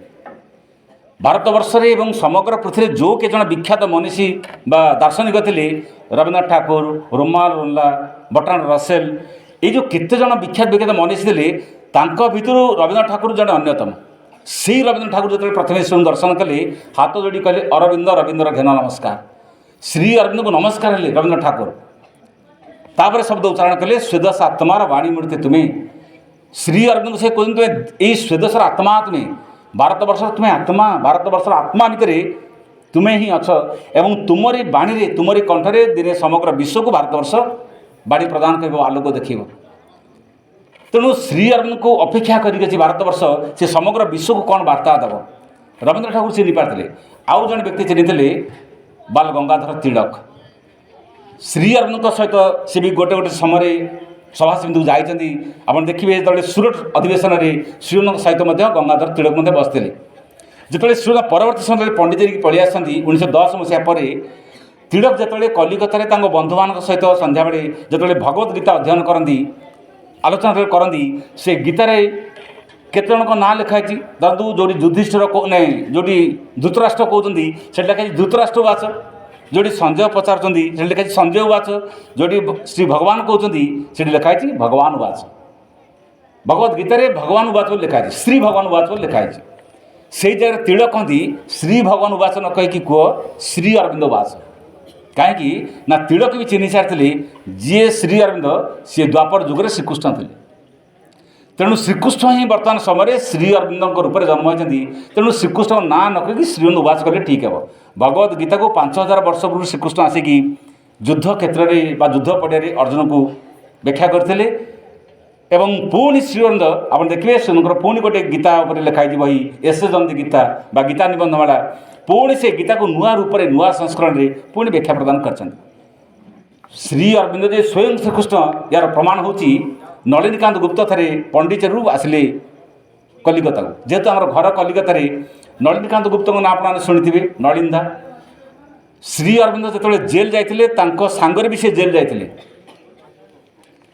ଭାରତବର୍ଷରେ ଏବଂ ସମଗ୍ର ପୃଥିବୀରେ ଯେଉଁ କେତେ ଜଣ ବିଖ୍ୟାତ ମନୀଷୀ ବା ଦାର୍ଶନିକ ଥିଲେ, ରବୀନ୍ଦ୍ରନାଥ ଠାକୁର, ରୋମାଲ ରୋଲା, ବର୍ଟ୍ରାଣ୍ଡ ରସେଲ, এই ଯେଉଁ କେତେ ଜଣ ବିଖ୍ୟାତ ମନୀଷୀ ଥିଲେ, ତାଙ୍କ ଭିତରୁ ରବୀନ୍ଦ୍ରନାଥ ଠାକୁର ଜଣେ ଅନ୍ୟତମ। ସେହି ରବୀନ୍ଦ୍ରନାଥ ଠାକୁର ଯେତେବେଳେ ପ୍ରଥମେ ଈଶ୍ୱରଙ୍କୁ ଦର୍ଶନ କଲେ, ହାତ ଯୋଡ଼ି କହିଲେ ଅରବିନ୍ଦ ରବୀନ୍ଦ୍ର ଘେନ ନମସ୍କାର। ଶ୍ରୀ ଅରବିନ୍ଦଙ୍କୁ ନମସ୍କାର ହେଲେ ରବୀନ୍ଦ୍ରନାଥ ଠାକୁର। ତାପରେ ଶବ୍ଦ ଉଚ୍ଚାରଣ କଲେ ସ୍ୱେଦସ ଆତ୍ମାର ବାଣୀ ମୂର୍ତ୍ତି ତୁମେ। ଶ୍ରୀ ଅରବିନ୍ଦଙ୍କୁ ସେ କହୁଛନ୍ତି ତୁମେ ଏଇ ସ୍ୱେଦସର ଆତ୍ମା, ତୁମେ ଭାରତବର୍ଷର, ତୁମେ ଆତ୍ମା, ଭାରତବର୍ଷର ଆତ୍ମା ଭିତରେ ତୁମେ ହିଁ ଅଛ, ଏବଂ ତୁମରି ବାଣୀରେ, ତୁମରି କଣ୍ଠରେ ଦିନେ ସମଗ୍ର ବିଶ୍ୱକୁ ଭାରତବର୍ଷ ବାଣୀ ପ୍ରଦାନ କରିବ, ଆଲୋକ ଦେଖିବ। ତେଣୁ ଶ୍ରୀ ଅରବିନ୍ଦଙ୍କୁ ଅପେକ୍ଷା କରିକି ଅଛି ଭାରତବର୍ଷ, ସେ ସମଗ୍ର ବିଶ୍ୱକୁ କ'ଣ ବାର୍ତ୍ତା ଦେବ। ରବୀନ୍ଦ୍ର ଠାକୁର ଚିହ୍ନି ପାରିଥିଲେ। ଆଉ ଜଣେ ବ୍ୟକ୍ତି ଚିହ୍ନିଥିଲେ ବାଲ ଗଙ୍ଗାଧର ତିଳକ। ଶ୍ରୀ ଅରବିନ୍ଦଙ୍କ ସହିତ ସେ ବି ଗୋଟେ ସମୟରେ ସଭା ସମିତିକୁ ଯାଇଛନ୍ତି। ଆପଣ ଦେଖିବେ ଯେତେବେଳେ ସୁରଟ ଅଧିବେଶନରେ ଶ୍ରୀଅରବିନ୍ଦଙ୍କ ସହିତ ମଧ୍ୟ ଗଙ୍ଗାଧର ତିଳକ ମଧ୍ୟ ବସିଥିଲେ। ଯେତେବେଳେ ଶ୍ରୀଅରବିନ୍ଦ ପରବର୍ତ୍ତୀ ସମୟରେ ପଣ୍ଡିଚେରୀକି ପଳେଇ ଆସନ୍ତି 1910 ମସିହା ପରେ, ତିଳକ ଯେତେବେଳେ କଲିକତାରେ ତାଙ୍କ ବନ୍ଧୁମାନଙ୍କ ସହିତ ସନ୍ଧ୍ୟାବେଳେ ଯେତେବେଳେ ଭଗବତ ଗୀତା ଅଧ୍ୟୟନ କରନ୍ତି, ଆଲୋଚନା କରନ୍ତି, ସେ ଗୀତାରେ କେତେ ଜଣଙ୍କ ନାଁ ଲେଖା ହେଇଛି। ଧରନ୍ତୁ ଯେଉଁଠି ଯୁଧିଷ୍ଠିର ଯେଉଁଠି ଧୃତରାଷ୍ଟ୍ର କହୁଛନ୍ତି ସେଠି ଲେଖା ହେଇଛି ଧୃତରାଷ୍ଟ୍ର ବାଚ, ଯେଉଁଠି ସଞ୍ଜୟ ପଚାରୁଛନ୍ତି ସେଠି ଲେଖା ହେଇଛି ସଞ୍ଜୟ ବାଚ, ଯେଉଁଠି ଶ୍ରୀ ଭଗବାନ କହୁଛନ୍ତି ସେଠି ଲେଖା ହେଇଛି ଭଗବାନ ବାଚ। ଭଗବତ ଗୀତାରେ ଭଗବାନ ବାଚ ବୋଲି ଲେଖା ହେଇଛି, ଶ୍ରୀ ଭଗବାନ ବାଚ ବୋଲି ଲେଖା ହେଇଛି। ସେଇ ଜାଗାରେ ତିଳକ କହନ୍ତି ଶ୍ରୀ ଭଗବାନ ବାଚ ନ କହିକି କୁହ ଶ୍ରୀ ଅରବିନ୍ଦ ବାଚ। କାହିଁକି ନା ତିଳକ ବି ଚିହ୍ନି ସାରିଥିଲେ ଯିଏ ଶ୍ରୀ ଅରବିନ୍ଦ ସିଏ ଦ୍ୱାପର ଯୁଗରେ ଶ୍ରୀକୃଷ୍ଣ ଥିଲେ। ତେଣୁ ଶ୍ରୀକୃଷ୍ଣ ହିଁ ବର୍ତ୍ତମାନ ସମୟରେ ଶ୍ରୀ ଅରବିନ୍ଦଙ୍କ ରୂପରେ ଜନ୍ମ ହୋଇଛନ୍ତି। ତେଣୁ ଶ୍ରୀକୃଷ୍ଣଙ୍କ ନାଁ ନ କହିକି ଶ୍ରୀଅରବିନ୍ଦ ଉବାସ କଲେ ଠିକ୍ ହେବ। ଭଗବତ ଗୀତାକୁ 5000 ବର୍ଷ ପୂର୍ବରୁ ଶ୍ରୀକୃଷ୍ଣ ଆସିକି ଯୁଦ୍ଧ କ୍ଷେତ୍ରରେ ବା ଯୁଦ୍ଧ ପଡ଼ିଆରେ ଅର୍ଜୁନକୁ ବ୍ୟାଖ୍ୟା କରିଥିଲେ। ଏବଂ ପୁଣି ଶ୍ରୀଅରବିନ୍ଦ ଆପଣ ଦେଖିବେ ସେମାନଙ୍କର ପୁଣି ଗୋଟେ ଗୀତା ଉପରେ ଲେଖା ହେଇଛି ବହି ଏସେ ଜୟନ୍ତୀ ଗୀତା ବା ଗୀତା ନିବନ୍ଧମାଳା, ପୁଣି ସେ ଗୀତାକୁ ନୂଆ ରୂପରେ ନୂଆ ସଂସ୍କରଣରେ ପୁଣି ବ୍ୟାଖ୍ୟା ପ୍ରଦାନ କରିଛନ୍ତି। ଶ୍ରୀ ଅରବିନ୍ଦ ଯେ ସ୍ୱୟଂ ଶ୍ରୀକୃଷ୍ଣ, ଏହାର ପ୍ରମାଣ ହେଉଛି ନଳିନୀକାନ୍ତ ଗୁପ୍ତ ଥରେ ପଣ୍ଡିଚେରୀରୁ ଆସିଲେ କଲିକତାକୁ। ଯେହେତୁ ଆମର ଘର କଲିକତାରେ, ନଳିନୀକାନ୍ତ ଗୁପ୍ତଙ୍କ ନାଁ ଆପଣମାନେ ଶୁଣିଥିବେ, ନଳିନ୍ଦା। ଶ୍ରୀ ଅରବିନ୍ଦ ଯେତେବେଳେ ଜେଲ୍ ଯାଇଥିଲେ ତାଙ୍କ ସାଙ୍ଗରେ ବି ସେ ଜେଲ୍ ଯାଇଥିଲେ।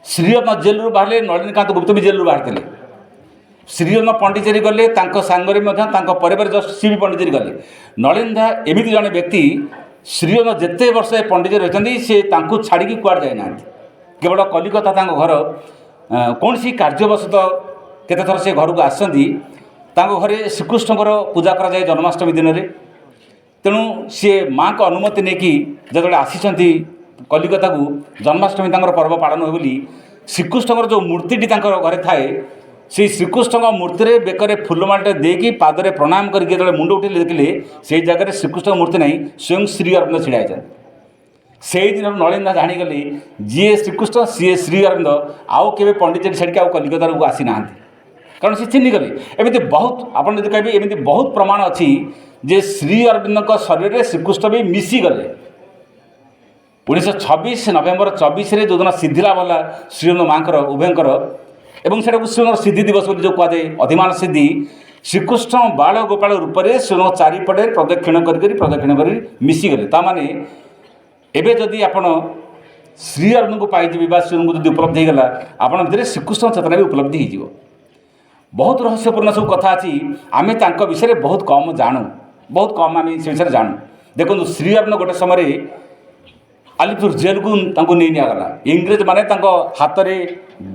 ଶ୍ରୀରତ୍ନ ଜେଲରୁ ବାହାରିଲେ, ନଳିନୀକାନ୍ତ ଗୁପ୍ତ ବି ଜେଲରୁ ବାହାରିଥିଲେ। ଶ୍ରୀରତ୍ନ ପଣ୍ଡିଚେରୀ ଗଲେ, ତାଙ୍କ ସାଙ୍ଗରେ ମଧ୍ୟ ତାଙ୍କ ପରିବାର ଜଷ୍ଟ ସିଏ ବି ପଣ୍ଡିଚେରୀ ଗଲେ। ନଳିନୀ ଦାସ ଏମିତି ଜଣେ ବ୍ୟକ୍ତି, ଶ୍ରୀରତ୍ନ ଯେତେ ବର୍ଷ ଏ ପଣ୍ଡିଚେରୀ ରହିଛନ୍ତି ସେ ତାଙ୍କୁ ଛାଡ଼ିକି କୁଆଡ଼େ ଯାଇନାହାନ୍ତି। କେବଳ କଲିକତା ତାଙ୍କ ଘର। କୌଣସି କାର୍ଯ୍ୟବଶତଃ କେତେଥର ସେ ଘରକୁ ଆସନ୍ତି। ତାଙ୍କ ଘରେ ଶ୍ରୀକୃଷ୍ଣଙ୍କର ପୂଜା କରାଯାଏ ଜନ୍ମାଷ୍ଟମୀ ଦିନରେ। ତେଣୁ ସିଏ ମାଆଙ୍କ ଅନୁମତି ନେଇକି ଯେତେବେଳେ ଆସିଛନ୍ତି କଲିକତାକୁ, ଜନ୍ମାଷ୍ଟମୀ ତାଙ୍କର ପର୍ବ ପାଳନ ହୁଏ ବୋଲି, ଶ୍ରୀକୃଷ୍ଣଙ୍କର ଯେଉଁ ମୂର୍ତ୍ତିଟି ତାଙ୍କର ଘରେ ଥାଏ, ସେହି ଶ୍ରୀକୃଷ୍ଣଙ୍କ ମୂର୍ତ୍ତିରେ ବେକରେ ଫୁଲମାଳଟେ ଦେଇକି ପାଦରେ ପ୍ରଣାମ କରିକି ଯେତେବେଳେ ମୁଣ୍ଡ ଉଠେଇ ଦେଖିଲେ ସେହି ଜାଗାରେ ଶ୍ରୀକୃଷ୍ଣଙ୍କ ମୂର୍ତ୍ତି ନାହିଁ, ସ୍ୱୟଂ ଶ୍ରୀ ଅରବିନ୍ଦ ଛିଡ଼ା ହେଇଛନ୍ତି। ସେଇଦିନରୁ ନଳିନୀ ଦାସ ଜାଣିଗଲେ ଯିଏ ଶ୍ରୀକୃଷ୍ଣ ସିଏ ଶ୍ରୀ ଅରବିନ୍ଦ, ଆଉ କେବେ ପଣ୍ଡିଚେରୀ ଛାଡ଼ିକି ଆଉ କଲିକତାକୁ ଆସିନାହାନ୍ତି। କାରଣ ସେ ଚିହ୍ନିଗଲେ। ଏମିତି ବହୁତ, ଆପଣ ଯଦି କହିବେ ଏମିତି ବହୁତ ପ୍ରମାଣ ଅଛି ଯେ ଶ୍ରୀ ଅରବିନ୍ଦଙ୍କ ଶରୀରରେ ଶ୍ରୀକୃଷ୍ଣ ବି ମିଶିଗଲେ। 1926 ନଭେମ୍ବର 24ରେ ଯେଉଁଦିନ ସିଦ୍ଧିଲାଭ ହେଲା ଶ୍ରୀରତ୍ନ ମାଆଙ୍କର ଉଭୟଙ୍କର, ଏବଂ ସେଟାକୁ ଶ୍ରୀରତ୍ନର ସିଦ୍ଧି ଦିବସ ବୋଲି ଯେଉଁ କୁହାଯାଏ, ଅଧିମାନ ସିଦ୍ଧି, ଶ୍ରୀକୃଷ୍ଣ ବାଳ ଗୋପାଳ ରୂପରେ ଶ୍ରୀରତ୍ନ ଚାରିପଟେ ପ୍ରଦକ୍ଷିଣ କରି ମିଶିଗଲେ। ତା'ମାନେ ଏବେ ଯଦି ଆପଣ ଶ୍ରୀ ଅରବିନ୍ଦଙ୍କୁ ପାଇଯିବେ ବା ଶ୍ରୀରତ୍ନଙ୍କୁ ଯଦି ଉପଲବ୍ଧି ହୋଇଗଲା, ଆପଣଙ୍କ ଭିତରେ ଶ୍ରୀକୃଷ୍ଣ ଚେତନା ବି ଉପଲବ୍ଧି ହୋଇଯିବ। ବହୁତ ରହସ୍ୟପୂର୍ଣ୍ଣ ସବୁ କଥା ଅଛି। ଆମେ ତାଙ୍କ ବିଷୟରେ ବହୁତ କମ୍ ଜାଣୁ, ବହୁତ କମ୍ ଆମେ ସେ ବିଷୟରେ ଜାଣୁ। ଦେଖନ୍ତୁ, ଶ୍ରୀ ଅରବିନ୍ଦ ଗୋଟେ ସମୟରେ ଆଲିପୁର ଜେଲକୁ ତାଙ୍କୁ ନେଇ ନିଆଗଲା। ଇଂରେଜମାନେ ତାଙ୍କ ହାତରେ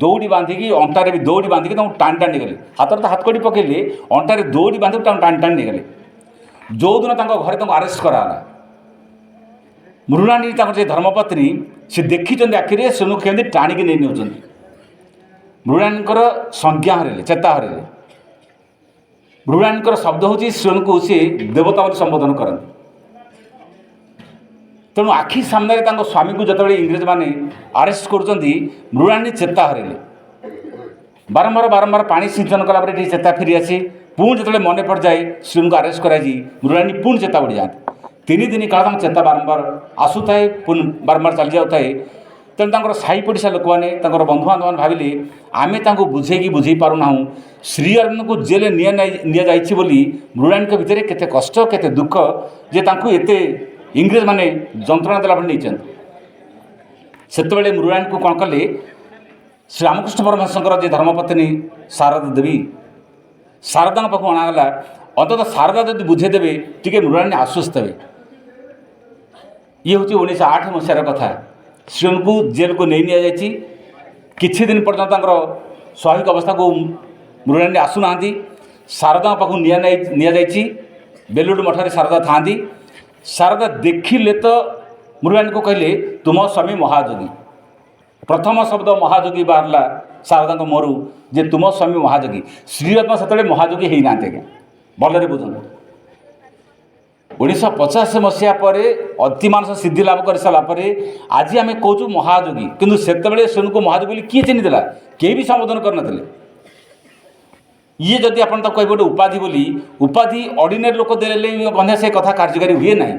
ଦଉଡ଼ି ବାନ୍ଧିକି, ଅଣ୍ଟାରେ ବି ଦଉଡ଼ି ବାନ୍ଧିକି ତାଙ୍କୁ ଟାଣି ଟାଣି ନେଇଗଲେ। ହାତରେ ତ ହାତକଡ଼ି ପକାଇଲେ, ଅଣ୍ଟାରେ ଦଉଡ଼ି ବାନ୍ଧିକି ତାଙ୍କୁ ଟାଣି ଟାଣି ନେଇଗଲେ। ଯେଉଁଦିନ ତାଙ୍କ ଘରେ ତାଙ୍କୁ ଆରେଷ୍ଟ କରାଗଲା, ମୃଣାଳିନୀ ତାଙ୍କର ଯେ ଧର୍ମପତ୍ନୀ, ସେ ଦେଖିଛନ୍ତି ଆଖିରେ ଶ୍ରୀରତ୍ନଙ୍କୁ କେମିତି ଟାଣିକି ନେଇ ନେଉଛନ୍ତି। ମୃଣାଳିନୀଙ୍କର ସଂଜ୍ଞା ହରେଇଲେ, ଚେତା ହରେଇଲେ। ମୃଣାଳିନୀଙ୍କର ଶବ୍ଦ ହେଉଛି ଶ୍ରୀରତ୍ନଙ୍କୁ ସେ ଦେବତା ବୋଲି ସମ୍ବୋଧନ କରନ୍ତି। ତେଣୁ ଆଖି ସାମ୍ନାରେ ତାଙ୍କ ସ୍ୱାମୀକୁ ଯେତେବେଳେ ଇଂରେଜମାନେ ଆରେଷ୍ଟ କରୁଛନ୍ତି, ମୃଣାଳିନୀ ଚେତା ହରେଇଲେ। ବାରମ୍ବାର ପାଣି ସିଞ୍ଚନ କଲା ପରେ ଟିକେ ଚେତା ଫେରିଆସି, ପୁଣି ଯେତେବେଳେ ମନେ ପଡ଼ିଯାଏ ଶ୍ରୀରତ୍ନଙ୍କୁ ଆରେଷ୍ଟ କରାଯାଇ, ମୃଣାଳିନୀ ପୁଣି ଚେତା ଉଡ଼ିଯାଆନ୍ତି। 3 ଦିନ କାଳ ତାଙ୍କ ଚେତା ବାରମ୍ବାର ଆସୁଥାଏ, ପୁଣି ବାରମ୍ବାର ଚାଲିଯାଉଥାଏ। ତେଣୁ ତାଙ୍କର ସାହି ପଡ଼ିଶା ଲୋକମାନେ, ତାଙ୍କର ବନ୍ଧୁବାନ୍ଧବମାନେ ଭାବିଲେ ଆମେ ତାଙ୍କୁ ବୁଝେଇ ପାରୁନାହୁଁ, ଶ୍ରୀ ଅରବିନ୍ଦଙ୍କୁ ଜେଲ୍ ନିଆଯାଇଛି ବୋଲି ମୃଣାଳିନୀଙ୍କ ଭିତରେ କେତେ କଷ୍ଟ, କେତେ ଦୁଃଖ ଯେ ତାଙ୍କୁ ଏତେ ଇଂରେଜମାନେ ଯନ୍ତ୍ରଣା ଦେଲା ଭଳି ନେଇଛନ୍ତି। ସେତେବେଳେ ମୃଣାଳିନୀଙ୍କୁ କ'ଣ କଲେ, ଶ୍ରୀରାମକୃଷ୍ଣ ପରମହଂସଙ୍କର ଯେ ଧର୍ମପତ୍ନୀ ଶାରଦା ଦେବୀ, ଶାରଦାଙ୍କ ପାଖକୁ ଅଣାଗଲା। ଅନ୍ତତଃ ଶାରଦା ଯଦି ବୁଝେଇଦେବେ ଟିକେ ମୃଣାଳିନୀ ଆଶ୍ୱସ୍ତ ହେବେ। ଇଏ ହେଉଛି 1908 ମସିହାର କଥା। ଶ୍ରୀରତ୍ନଙ୍କୁ ଜେଲ୍କୁ ନେଇ ନିଆଯାଇଛି। କିଛି ଦିନ ପର୍ଯ୍ୟନ୍ତ ତାଙ୍କର ସ୍ୱାଭାବିକ ଅବସ୍ଥାକୁ ମୃଣାଳିନୀ ଆସୁନାହାନ୍ତି। ଶାରଦାଙ୍କ ପାଖକୁ ନିଆଯାଇଛି। ବେଲୁଡ଼ ମଠରେ ଶାରଦା ଥାଆନ୍ତି। ଶାରଦା ଦେଖିଲେ ତ ମୃଣାଳିନୀଙ୍କୁ କହିଲେ, ତୁମ ସ୍ୱାମୀ ମହାଯୋଗୀ। ପ୍ରଥମ ଶବ୍ଦ ମହାଯୋଗୀ ବାହାରିଲା ଶାରଦାଙ୍କ ମୁହଁରୁ, ଯେ ତୁମ ସ୍ୱାମୀ ମହାଯୋଗୀ। ଶ୍ରୀରତ୍ନ ସେତେବେଳେ ମହାଯୋଗୀ ହେଇନାହାନ୍ତି। ଆଜ୍ଞା ଭଲରେ ବୁଝନ୍ତୁ, 1950 ମସିହା ପରେ ଅତିମାନସ ସିଦ୍ଧି ଲାଭ କରିସାରିଲା ପରେ ଆଜି ଆମେ କହୁଛୁ ମହାଯୋଗୀ, କିନ୍ତୁ ସେତେବେଳେ ଶ୍ରୀରତ୍ନଙ୍କୁ ମହାଯୋଗୀ ବୋଲି କିଏ ଚିହ୍ନିଥିଲା? କେହି ବି ସମ୍ବୋଧନ କରିନଥିଲେ। ଇଏ ଯଦି ଆପଣ ତାକୁ କହିବେ ଗୋଟେ ଉପାଧି ବୋଲି, ଉପାଧି ଅର୍ଡ଼ିନାରୀ ଲୋକ ଦେଲେ ମଧ୍ୟ ସେ କଥା କାର୍ଯ୍ୟକାରୀ ହୁଏ ନାହିଁ।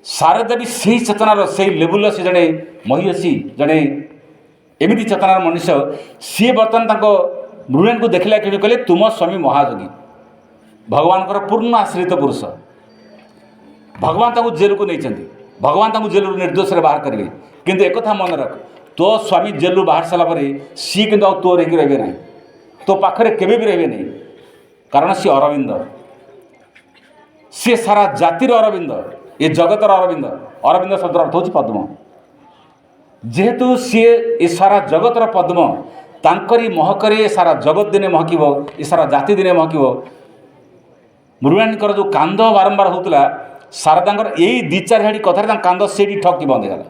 ଶାରଦା ବି ସେହି ଚେତନାର, ସେହି ଲେବୁଲର ସେ ଜଣେ ମହିୟସୀ, ଜଣେ ଏମିତି ଚେତନାର ମଣିଷ। ସିଏ ବର୍ତ୍ତମାନ ତାଙ୍କ ମୃଣାଳିନୀଙ୍କୁ ଦେଖିଲା କିଣି କହିଲେ, ତୁମ ସ୍ୱାମୀ ମହାଯୋଗୀ, ଭଗବାନଙ୍କର ପୂର୍ଣ୍ଣ ଆଶ୍ରିତ ପୁରୁଷ। ଭଗବାନ ତାଙ୍କୁ ଜେଲକୁ ନେଇଛନ୍ତି। ଭଗବାନ ତାଙ୍କୁ ଜେଲରୁ ନିର୍ଦ୍ଦୋଷରେ ବାହାର କରିବେ। କିନ୍ତୁ ଏକଥା ମନେ ରଖ, ତୋ ସ୍ୱାମୀ ଜେଲରୁ ବାହାରି ସାରିଲା ପରେ ସିଏ କିନ୍ତୁ ଆଉ ତୋର ହେଇକି ରହିବେ ନାହିଁ, ତୋ ପାଖରେ କେବେ ବି ରହିବେ ନାହିଁ। କାରଣ ସିଏ ଅରବିନ୍ଦ, ସିଏ ସାରା ଜାତିର ଅରବିନ୍ଦ, ଏ ଜଗତର ଅରବିନ୍ଦ। ଅରବିନ୍ଦ ଶବ୍ଦର ଅର୍ଥ ହେଉଛି ପଦ୍ମ। ଯେହେତୁ ସିଏ ଏ ସାରା ଜଗତର ପଦ୍ମ, ତାଙ୍କରି ମହକରେ ଏ ସାରା ଜଗତ ଦିନେ ମହକିବ, ଏ ସାରା ଜାତି ଦିନେ ମହକିବ। ମୃଣାଳିନୀଙ୍କର ଯେଉଁ କାନ୍ଦ ବାରମ୍ବାର ହେଉଥିଲା, ଶାରଦାଙ୍କର ଏଇ 2-4 ଧାଡ଼ି କଥାରେ ତାଙ୍କ କାନ୍ଦ ସେଇଠି ଠକ୍ ବନ୍ଦ ହେଇଗଲା।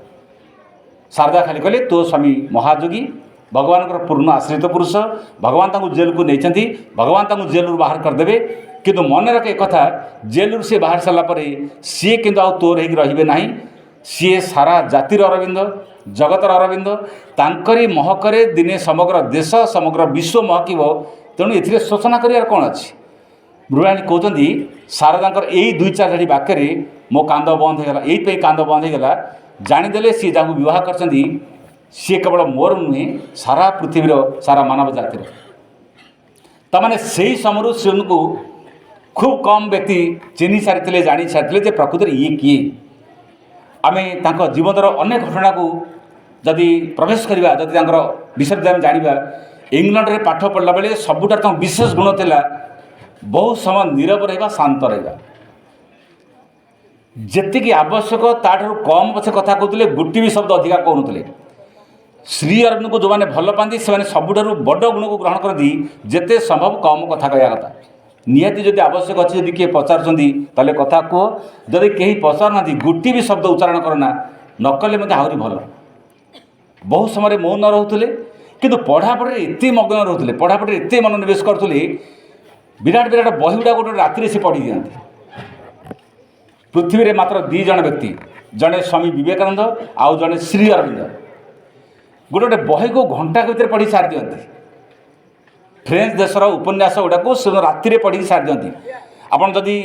ଶାରଦା ଖାଲି କହିଲେ, ତୋ ସ୍ୱାମୀ ମହାଯୋଗୀ, ଭଗବାନଙ୍କର ପୂର୍ଣ୍ଣ ଆଶ୍ରିତ ପୁରୁଷ। ଭଗବାନ ତାଙ୍କୁ ଜେଲକୁ ନେଇଛନ୍ତି, ଭଗବାନ ତାଙ୍କୁ ଜେଲରୁ ବାହାର କରିଦେବେ। କିନ୍ତୁ ମନେ ରଖ ଏକଥା, ଜେଲରୁ ସିଏ ବାହାରି ସାରିଲା ପରେ ସିଏ କିନ୍ତୁ ଆଉ ତୋର ହେଇକି ରହିବେ ନାହିଁ। ସିଏ ସାରା ଜାତିର ଅରବିନ୍ଦ, ଜଗତର ଅରବିନ୍ଦ। ତାଙ୍କରି ମହକରେ ଦିନେ ସମଗ୍ର ଦେଶ, ସମଗ୍ର ବିଶ୍ୱ ମହକିବ। ତେଣୁ ଏଥିରେ ଶୋଚନା କରିବାର କ'ଣ ଅଛି? ମୃଣାଳିନୀ କହୁଛନ୍ତି, ଶାରଦାଙ୍କର ଏଇ 2-4 ଧାଡ଼ି ବାକ୍ୟରେ ମୋ କାନ୍ଦ ବନ୍ଦ ହୋଇଗଲା। ଏଇଥିପାଇଁ କାନ୍ଦ ବନ୍ଦ ହୋଇଗଲା, ଜାଣିଦେଲେ ସିଏ ଯାହାକୁ ବିବାହ କରିଛନ୍ତି ସିଏ କେବଳ ମୋର ନୁହେଁ, ସାରା ପୃଥିବୀର, ସାରା ମାନବ ଜାତିର। ତାମାନେ ସେହି ସମୟରୁ ଶ୍ରୀରତ୍ନଙ୍କୁ ଖୁବ୍ କମ୍ ବ୍ୟକ୍ତି ଚିହ୍ନି ସାରିଥିଲେ, ଜାଣି ସାରିଥିଲେ ଯେ ପ୍ରକୃତରେ ଇଏ କିଏ। ଆମେ ତାଙ୍କ ଜୀବନର ଅନେକ ଘଟଣାକୁ जदि प्रवेश करवा जदि विषय आम जाना इंग्लैंड रे पाठ पढ़ला बेले सबुठार तम विशेष गुण थिला बहुत समय नीरव रहा शांत रहा जेतिकी आवश्यक ताठू कम पछे कथा कहते गोटी भी शब्द अधिका कहते श्री अरविंद को जो मैंने भल पाती से सबुठार बड़ गुण को ग्रहण करती जिते संभव कम कथा कहया कथा निहाती जदि आवश्यक अच्छी जदि किए पचार कथा कह जदि कहीं पचार ना गोटी भी शब्द उच्चारण करना नकले मत आहरी भल बहुत समय मौन रोते किंतु पढ़ापढ़ी एत मग्न रोते पढ़ापढ़ी एत मनोनिवेश करते विराट विराट बही गुड़ा गोटे राति से पढ़ी दिखाती पृथ्वी रे मात्र 2 जन व्यक्ति जड़े स्वामी विवेकानंद आउ जड़े श्री अरविंद गोटे गोटे बही को घंटा भर पढ़ी सारी दिखती फ्रेंच देशर उपन्यास गुड़ा को से राति पढ़ी सारी दिखती आपड़ जदि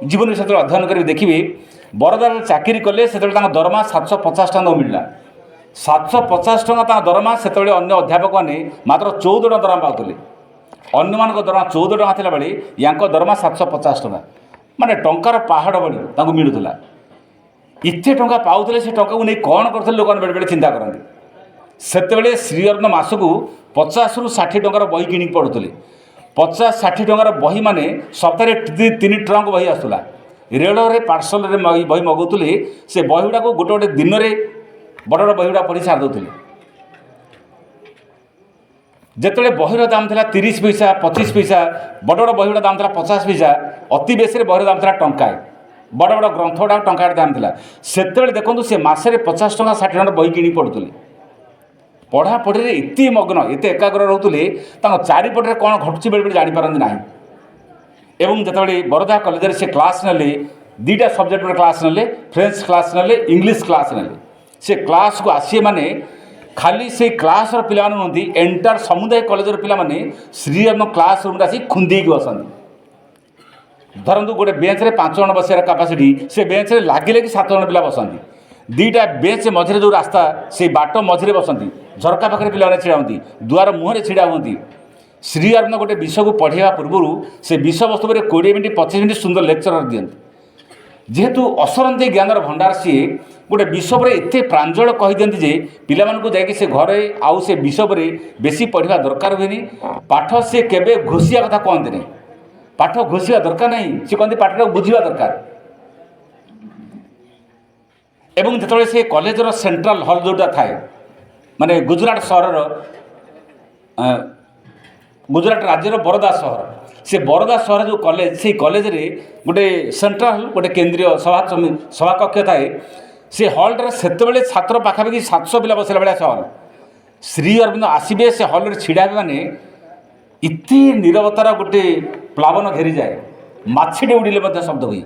जीवन विषय अध्ययन करेंगे देखिए बरदार चाकरी कले से दरमा 750 टଙ୍କା मिलला 750 टଙ୍କା दरमा से अन्य अध्यापक मैंने मात्र 14 टଙ୍କା दरमा पाते अन्य मान दरमा 14 टଙ୍କା थिला बेले यांको दरमा 750 टଙ୍କା माने टंकार पहाड़ बड़ी मिलूला इतने टंका पाते से टंका को नहीं कौन करते लोक बेले बेले चिंता करते सेतेबेले श्री अरविंद मासकू 50 ରୁ 60 टंकार बही किणी पढ़ुले 50-60 टंकार बही माने सप्ताह 3 ट्रंक बही आसूला रेल रे पार्सल रे बही मगुले से बही गुड़ा को गोटे गोटे दिन में बड़ बड़ बही गुड़ा पढ़ी सारी देते जिते बहीर दाम था 30 पैसा 25 पैसा बड़ बड़ बही गुड़ा दाम था 50 पैसा अति बेसी बहीर दाम था टंकाए बड़ बड़ ग्रंथ गुड़ा टंका दाम था से देखो से मसरे 50 टଙ୍କା 60 टଙ୍କା बही किणी पढ़ुले पढ़ापढ़ी एत मग्न एत एकाग्र रोते चारिपटे कौन घटुची बेले जापारती ना एवं जिते बरदा कॉलेज से क्लास ने 2टा सब्जेक्ट क्लास ने फ्रेंच क्लास ने इंग्लिश क्लास ने से क्लास को आसी माने खाली से क्लास पिला नुहति एंटायर समुदाय कॉलेज पिलाने श्री अरविंद क्लास रूम आसी खुंदी बसती धरतु गोटे बेंच रे 5 जन बसार कैपेसिटी से बेंच रे लगे कि 7 जन पिला बसती 2टा बेंच मझे जो रास्ता से बाट मझे बसती झरका पाखे पिला छिड़ा होती दुआर मुहर छिड़ा होती श्री अरविंद गोटे विषय को पढ़ाଇବା पूर्व से विषय वस्तु 20 मिनट 25 मिनट सुंदर लेक्चर दिखती जेहेतु असरंती ज्ञानर भंडार सी गोटे विषय पर एत प्रांजल कही दिखती जे पिलामानकु जाकि से घरे आउ से विषय पर बेसी पढ़ा दरकार हुए पाठ से केबे घोषिया कथा कहते नहीं पाठ घोषिया दरकार नहीं से कहते पाठ बुझा दरकार एवं जो से कॉलेजर सेंट्रल हॉल जोटा थाए माने गुजरात सहर गुजरात राज्यर बरोदा सहर से बरोदा सहर जो कॉलेज से कॉलेज रे गोटे सेंट्रल हॉल गोटे केंद्रीय सभा कक्ष थाए से हॉल से छात्र पाखापाखि 700 पिला बसला भाया हॉल श्री अरविंद आसबे से हॉल छिड़ा माने इति नीरवतार गोटे प्लावन घेरी जाए माछीटे उड़िले शब्द हुई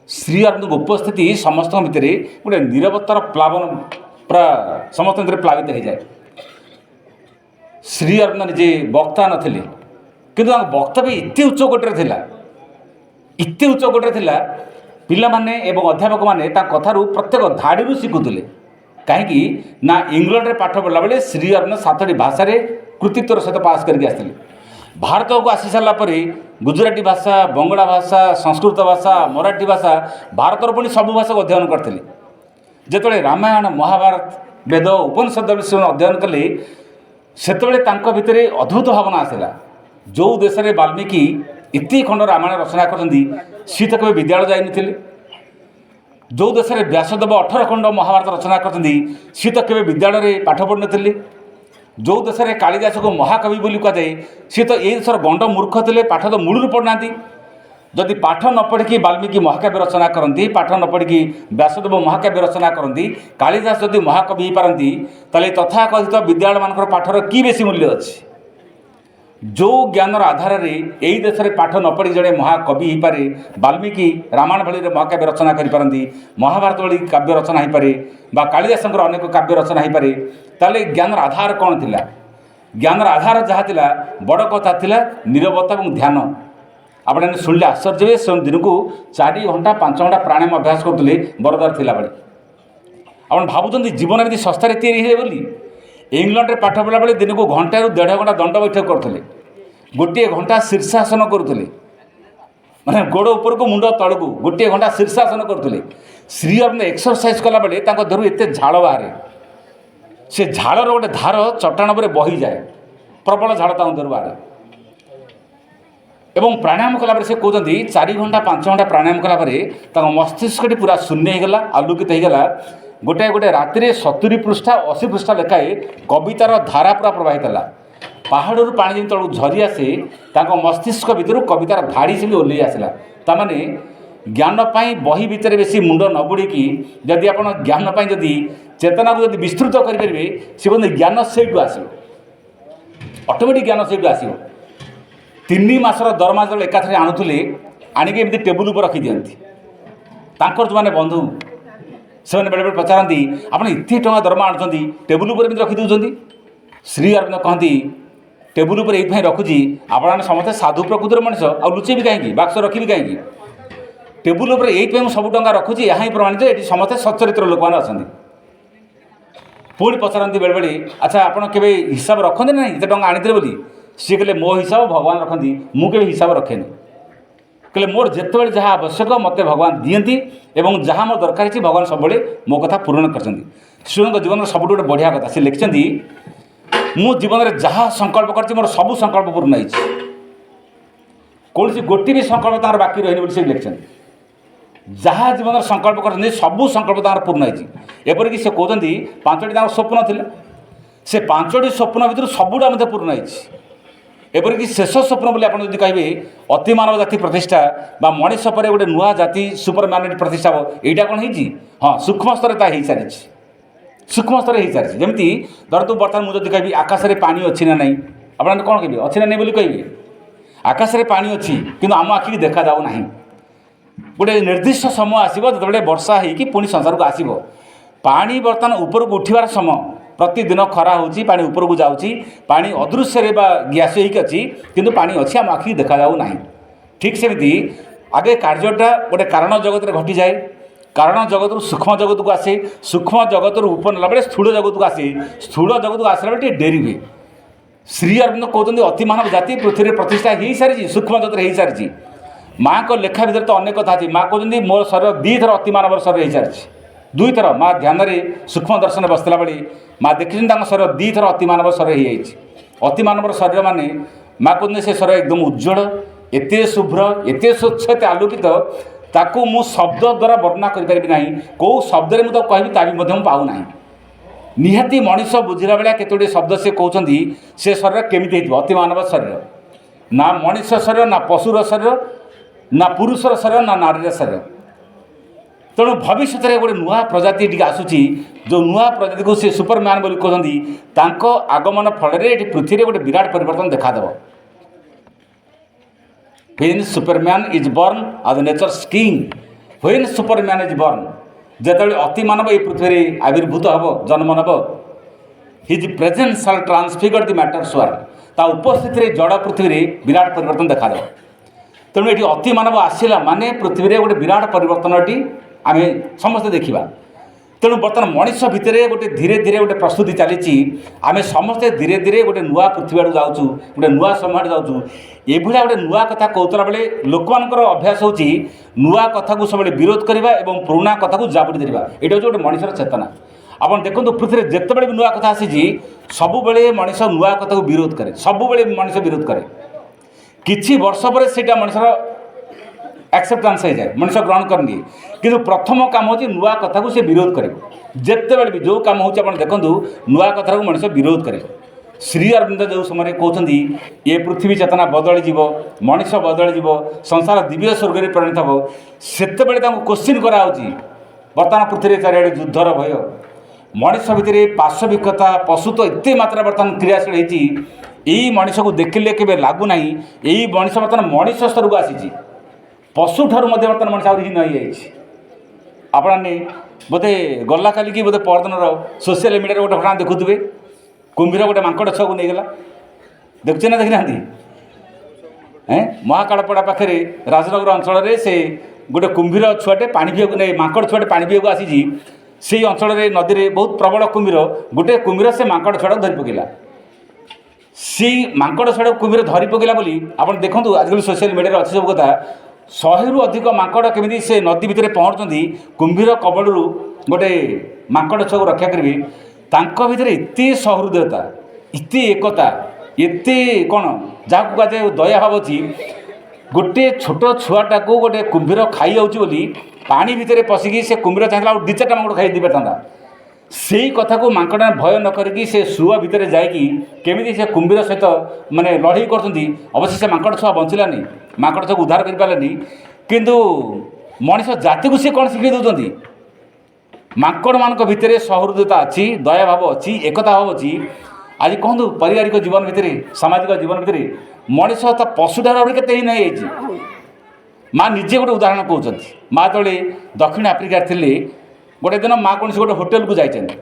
श्री अरविंद उपस्थिति समस्त भितर गोटे नीरवतार प्लावन पूरा समस्त भितर प्लावित हो जाए श्री अरविंद निजे वक्ता नथिले किंतु वक्तव्य इतने उच्च कोटर इतने उच्च कोटर पिला माने एवं अध्यापक माने कथारू प्रत्येक धाड़ी शिखुले कहीं ना इंग्लैंड रे पाठ पढ़ला बेले श्री अरविंद 7टी भाषा कृतित्वर सहित पास करके आसते भारत को आसी सारा गुजराती भाषा बंगला भाषा संस्कृत भाषा मराठी भाषा भारतर पुणी सब भाषा को अध्ययन करते जिते रामायण महाभारत वेद उपनिषद विषय अध्ययन कले सेतबेले भितर अद्भुत भावना आसला जो देश में वाल्मीकि इति खंड रामायण रचना करती सी तो कभी विद्यालय जाइए जो देश में व्यासदेव 18 खंड महाभारत रचना करती सी तो केवे विद्यालय पाठ पढ़ी नी जो देश में कालिदास को महाकवि बोली कहुए सी तो ये देशर गंड मूर्ख थे पाठ तो मूलर पढ़ना जदि पाठ न पढ़ी वाल्मीकि महाकाव्य रचना करती पाठ न पढ़ी व्यासदेव महाकाव्य रचना करती कालिदास जदि महाकवि हो पारती ताले तथाकथित विद्यालय मान पाठर कि बेसी मूल्य अच्छी जो ज्ञानर आधार रे यही देश में पाठ न पढ़ी जड़े महाकवि हो पारे वाल्मीकि रामायण भली महाकाव्य रचना करें महाभारत भली काव्य रचना हो पारे कालिदास अनेक काव्य रचना हो पारे ताले ज्ञानर आधार कौन थिला ज्ञानर आधार जहाँ थिला बड़ कथा थिला नीरवता और ध्यान आपने शुणिले आश्चर्य से दिन को 4 घंटा 5 घंटा प्राणायाम अभ्यास करते बरदार थिला बेले आप भावुं जीवन में सस्तार या इंग्लैंड रे पाठ पढ़ा बेले दिन को घंटा रू 1.5 घंटा दंड बैठक करते गोटे घंटा शीर्षासन करुले माने गोड़ ऊपर को मुंड तल को गोटे घंटा शीर्षासन करुले श्री अरविंद एक्सरसाइज कला बेले देहरु एते झाड़ बाहर से झाड़र गोटे धार चट्टाण पर बही जाए प्रबल झाड़ ता अंदर बाहर एवं प्राणायाम कलापर से कहते 4 घंटा 5 घंटा प्राणायाम कलापर मस्तिष्क पूरा शून्य होगला आलोकित होगला गोटे गोटे राति 70 पृष्ठा 80 पृष्ठा लेखाए कवितार धारा पूरा प्रवाहित है पहाड़ू पानी जमी तलू झरी आसे मस्तिष्क भितर कवितार धाड़ी से भी ओल्लै आसला तामाने ज्ञान बही भितर बेसी मुंड न बुड़ीकी जदि आप ज्ञान जदि चेतना को जदि विस्तृत करेंगे सी कहते ज्ञान से ऑटोमेटिक ज्ञान से आसो 3 मासर दरमा जो एकाथरे आणुले आणिक एमती टेबुल पर रखी दिखती जो मैंने बंधु से बेले बेले पचारती आप इतने टଙ୍କା दरमा आणुंट टेबुल पर रखी दूसरी श्री अरविंद कहती टेबुल पर ये रखुची आपने समस्त साधु प्रकृतिर मनीष आ लुचेबी कहीं बाक्स रखी कहीं टेबुल पर ये सब टଙ୍କା रखुची यहाँ प्रमाणित ये समस्त सच्चरित्र लोक मैंने अच्छा पुणी पचारती बेले बेले अच्छा आपड़ के हिसाब रखते ना ये टଙ୍କା आनी बोली सी कहले मो हिसाब भगवान रखती मुझे हिसाब रखेनि कहले मोर जिते जहाँ आवश्यक मत भगवान दियंती एवं जहाँ मोर दरकार है भगवान सब मो कथा पूरण कर शिव जीवन सब गोटे बढ़िया कथा से लिखिं मु जीवन में जहाँ संकल्प कर मोर सब संकल्प पूर्ण कौन गोटे भी संकल्प तार बाकी रही से लिखिं जहाँ जीवन संकल्प कर सब संकल्प तार पूर्ण एपरिक से कहते 5टी स्वप्न थे से 5टी स्वप्न भर सबुटा मत पूर्ण एपरिक शेष स्वप्न बोली आप कहे अति मानव जाति प्रतिष्ठा बा मनीष पर गोटे नुआ जाति सुपर ह्यूमैनिटी प्रतिष्ठा हे यहाँ कौन है हाँ सूक्ष्म स्तर ता सारी सूक्ष्म स्तर हो सारी जमी धरतु बर्तमान मुझे कहि आकाश में पानी अच्छी ना नहीं आपने कौन कहे अच्छी ना नहीं बोली कहे आकाश में पानी अच्छी कि आम आखिक देखा जाऊ ना गोटे निर्दिष्ट समय आसो जो वर्षा होगी पुणी संसार को आसो पानी बर्तमान ऊपर को उठार समय प्रतिदिन खरा होची पानी ऊपर को जाऊँगी पानी अदृश्य ग्यास अच्छी किंतु पानी अच्छी आम आखिक देखा जाऊ ना ठीक सेमती आगे कार्यटा गोटे कारण जगत घटी जाए कारण जगत सूक्ष्म जगत को आसे सूक्ष्म जगत ऊपर नेला बेले स्थूल जगत को आसे स्थूल जगत को आसला बेले डेरी हुए श्री अरविंद कहते अति मानव जाति पृथ्वी प्रतिष्ठा हो सारी सूक्ष्म जगत हो सारी माँ को लेखा भर तो अनेक कथा अच्छी माँ कहते मोर शरीर 2 थर अति मानव शरीर हो सारी 2 थर माँ ध्यान सूक्ष्म दर्शन बसला बेले माँ देखी शरीर 2 थर अति मानव शरीर हो अति मानव शरीर माने माँ कहते से शरीर एकदम उज्जवल एत शुभ्र एत स्वच्छ एत आलोकित ताकू मु शब्द द्वारा वर्णना करें ना कौ शब्द मुझे कहि ताकि पाऊना निहाती मनीष बुझला बेला केतोटी शब्द से कहते से शरीर केमी अति मानव शरीर ना मनीष शरीर ना पशुर शरीर ना पुरुषर शरीर ना नारीर शरीर तेणु भविष्य में गोटे नुआ प्रजाति टी आसूची जो नुआ प्रजाति को सी सुपरमैन बोली कहते आगमन फल पृथ्वी गोटे विराट परिवर्तन देखादेव When Superman is born as nature's king, when Superman is born, जेतबे अति मानव ये पृथ्वी आविर्भूत हम जन्म नब his presence shall transfigure the matters world ता उपस्थिति जड़ पृथ्वी विराट परिवर्तन देखा तेणु ये अति मानव आसला माने पृथ्वी गोटे विराट परिवर्तन आम समस्ते देखा तेणु बर्तमान मनीष भितर गोटे धीरे धीरे गोटे प्रस्तुति चली आम समस्ते धीरे धीरे गोटे नुआ पृथ्वी आड़ जाऊँ गोटे नुआ समय जाऊँ ये गोटे नुआ कथा कहला बेले लोक मान अभ्यास होची नुआ कथा को सब विरोध करवा और पुराणा कथा को जाबुड़ी देवा ये गोटे मनीषर चेतना आप देखो पृथ्वी जिते भी नुआ कथा आसी सब मनीष नुआ कथा को विरोध करे सब मनीष विरोध करे किछि वर्ष पर से मनीषर एक्सेप्टान्स हो जाए मनुष्य ग्रहण करनी किंतु प्रथम काम होची नुआ कथा को से विरोध करे जिते भी जो काम होची आप देखो नुआ कथा को मनुष्य विरोध करे श्री अरविंद जो समय कहते ये पृथ्वी चेतना बदल जीव मनीष बदल जीव संसार दिव्य स्वर्ग में परिणत हम से क्वेश्चन कराऊँगी बर्तमान पृथ्वी चारिड़े युद्धर भय मनीष भितर पार्श्विकता पशु तो एत मात्रा बर्तमान क्रियाशील होती यही मनीष को देखिले के लगुना यही मनीष बर्तमान मनीष स्तर को आसी पशु ठार बर्तमान मनीष आहरी हीन हो आपने बोधे गला काली कि बोधे परदिन सोशल मीडिया गोटे घटना देखुवे कुंभीर गोटे मांकड़ छुआ को नहींगला देखुचे ना देखी ना महाकालपड़ा पाखे राजनगर अंचल से गोटे कुंभीर छुआटे पानी पीवा नहीं मांकड़ छुआटे पानी पीवा आसी से अंचल नदी में बहुत प्रबल कुंभीर गोटे कुंभीर से मांकड़ छुआ धरी पकड़ा सी मांकड़ छुआ कुंभीर धरी पकड़ा बोली आप देखो आजकल सोशल मीडिया अच्छी सब कथा 100 रु अधिक मांकड़ केमी से नदी भितर पहुँचती कुंभीर कबल गोटे मांकड़ छुआ को रक्षा करेंगे ତାଙ୍କ ଭିତରେ ଏତେ ସହୃଦୟତା, ଏତେ ଏକତା, ଏତେ କ'ଣ ଯାହାକୁ କୁହାଯାଏ ଦୟା ଭାବ ଅଛି। ଗୋଟିଏ ଛୋଟ ଛୁଆଟାକୁ ଗୋଟେ କୁମ୍ଭୀର ଖାଇଯାଉଛି ବୋଲି ପାଣି ଭିତରେ ପଶିକି ସେ କୁମ୍ଭୀର ଚାହିଁଥିଲା ଆଉ 2-4ଟା ମାଙ୍କଡ଼ ଖାଇ ଦେଇପାରିଥାନ୍ତା। ସେଇ କଥାକୁ ମାଙ୍କଡ଼ ଭୟ ନ କରିକି ସେ ସୁଅ ଭିତରେ ଯାଇକି କେମିତି ସେ କୁମ୍ଭୀର ସହିତ ମାନେ ଲଢ଼େଇ କରୁଛନ୍ତି। ଅବଶ୍ୟ ସେ ମାଙ୍କଡ଼ ଛୁଆ ବଞ୍ଚିଲାନି, ମାଙ୍କଡ଼ ଛୁଆକୁ ଉଦ୍ଧାର କରିପାରିଲାନି, କିନ୍ତୁ ମଣିଷ ଜାତିକୁ ସେ କ'ଣ ଶିଖାଇ ଦେଉଛନ୍ତି। ମାଙ୍କଡ଼ମାନଙ୍କ ଭିତରେ ସହୃଦୟତା ଅଛି, ଦୟାଭାବ ଅଛି, ଏକତା ଭାବ ଅଛି। ଆଜି କୁହନ୍ତୁ ପାରିବାରିକ ଜୀବନ ଭିତରେ, ସାମାଜିକ ଜୀବନ ଭିତରେ ମଣିଷ ତା ପଶୁଠାରୁ ଆହୁରି କେତେ ହୀନ ହେଇଯାଇଛି। ମା' ନିଜେ ଗୋଟେ ଉଦାହରଣ କହୁଛନ୍ତି। ମା' ତଳେ ଦକ୍ଷିଣ ଆଫ୍ରିକାରେ ଥିଲେ, ଗୋଟେ ଦିନ ମା' କୌଣସି ଗୋଟେ ହୋଟେଲକୁ ଯାଇଛନ୍ତି।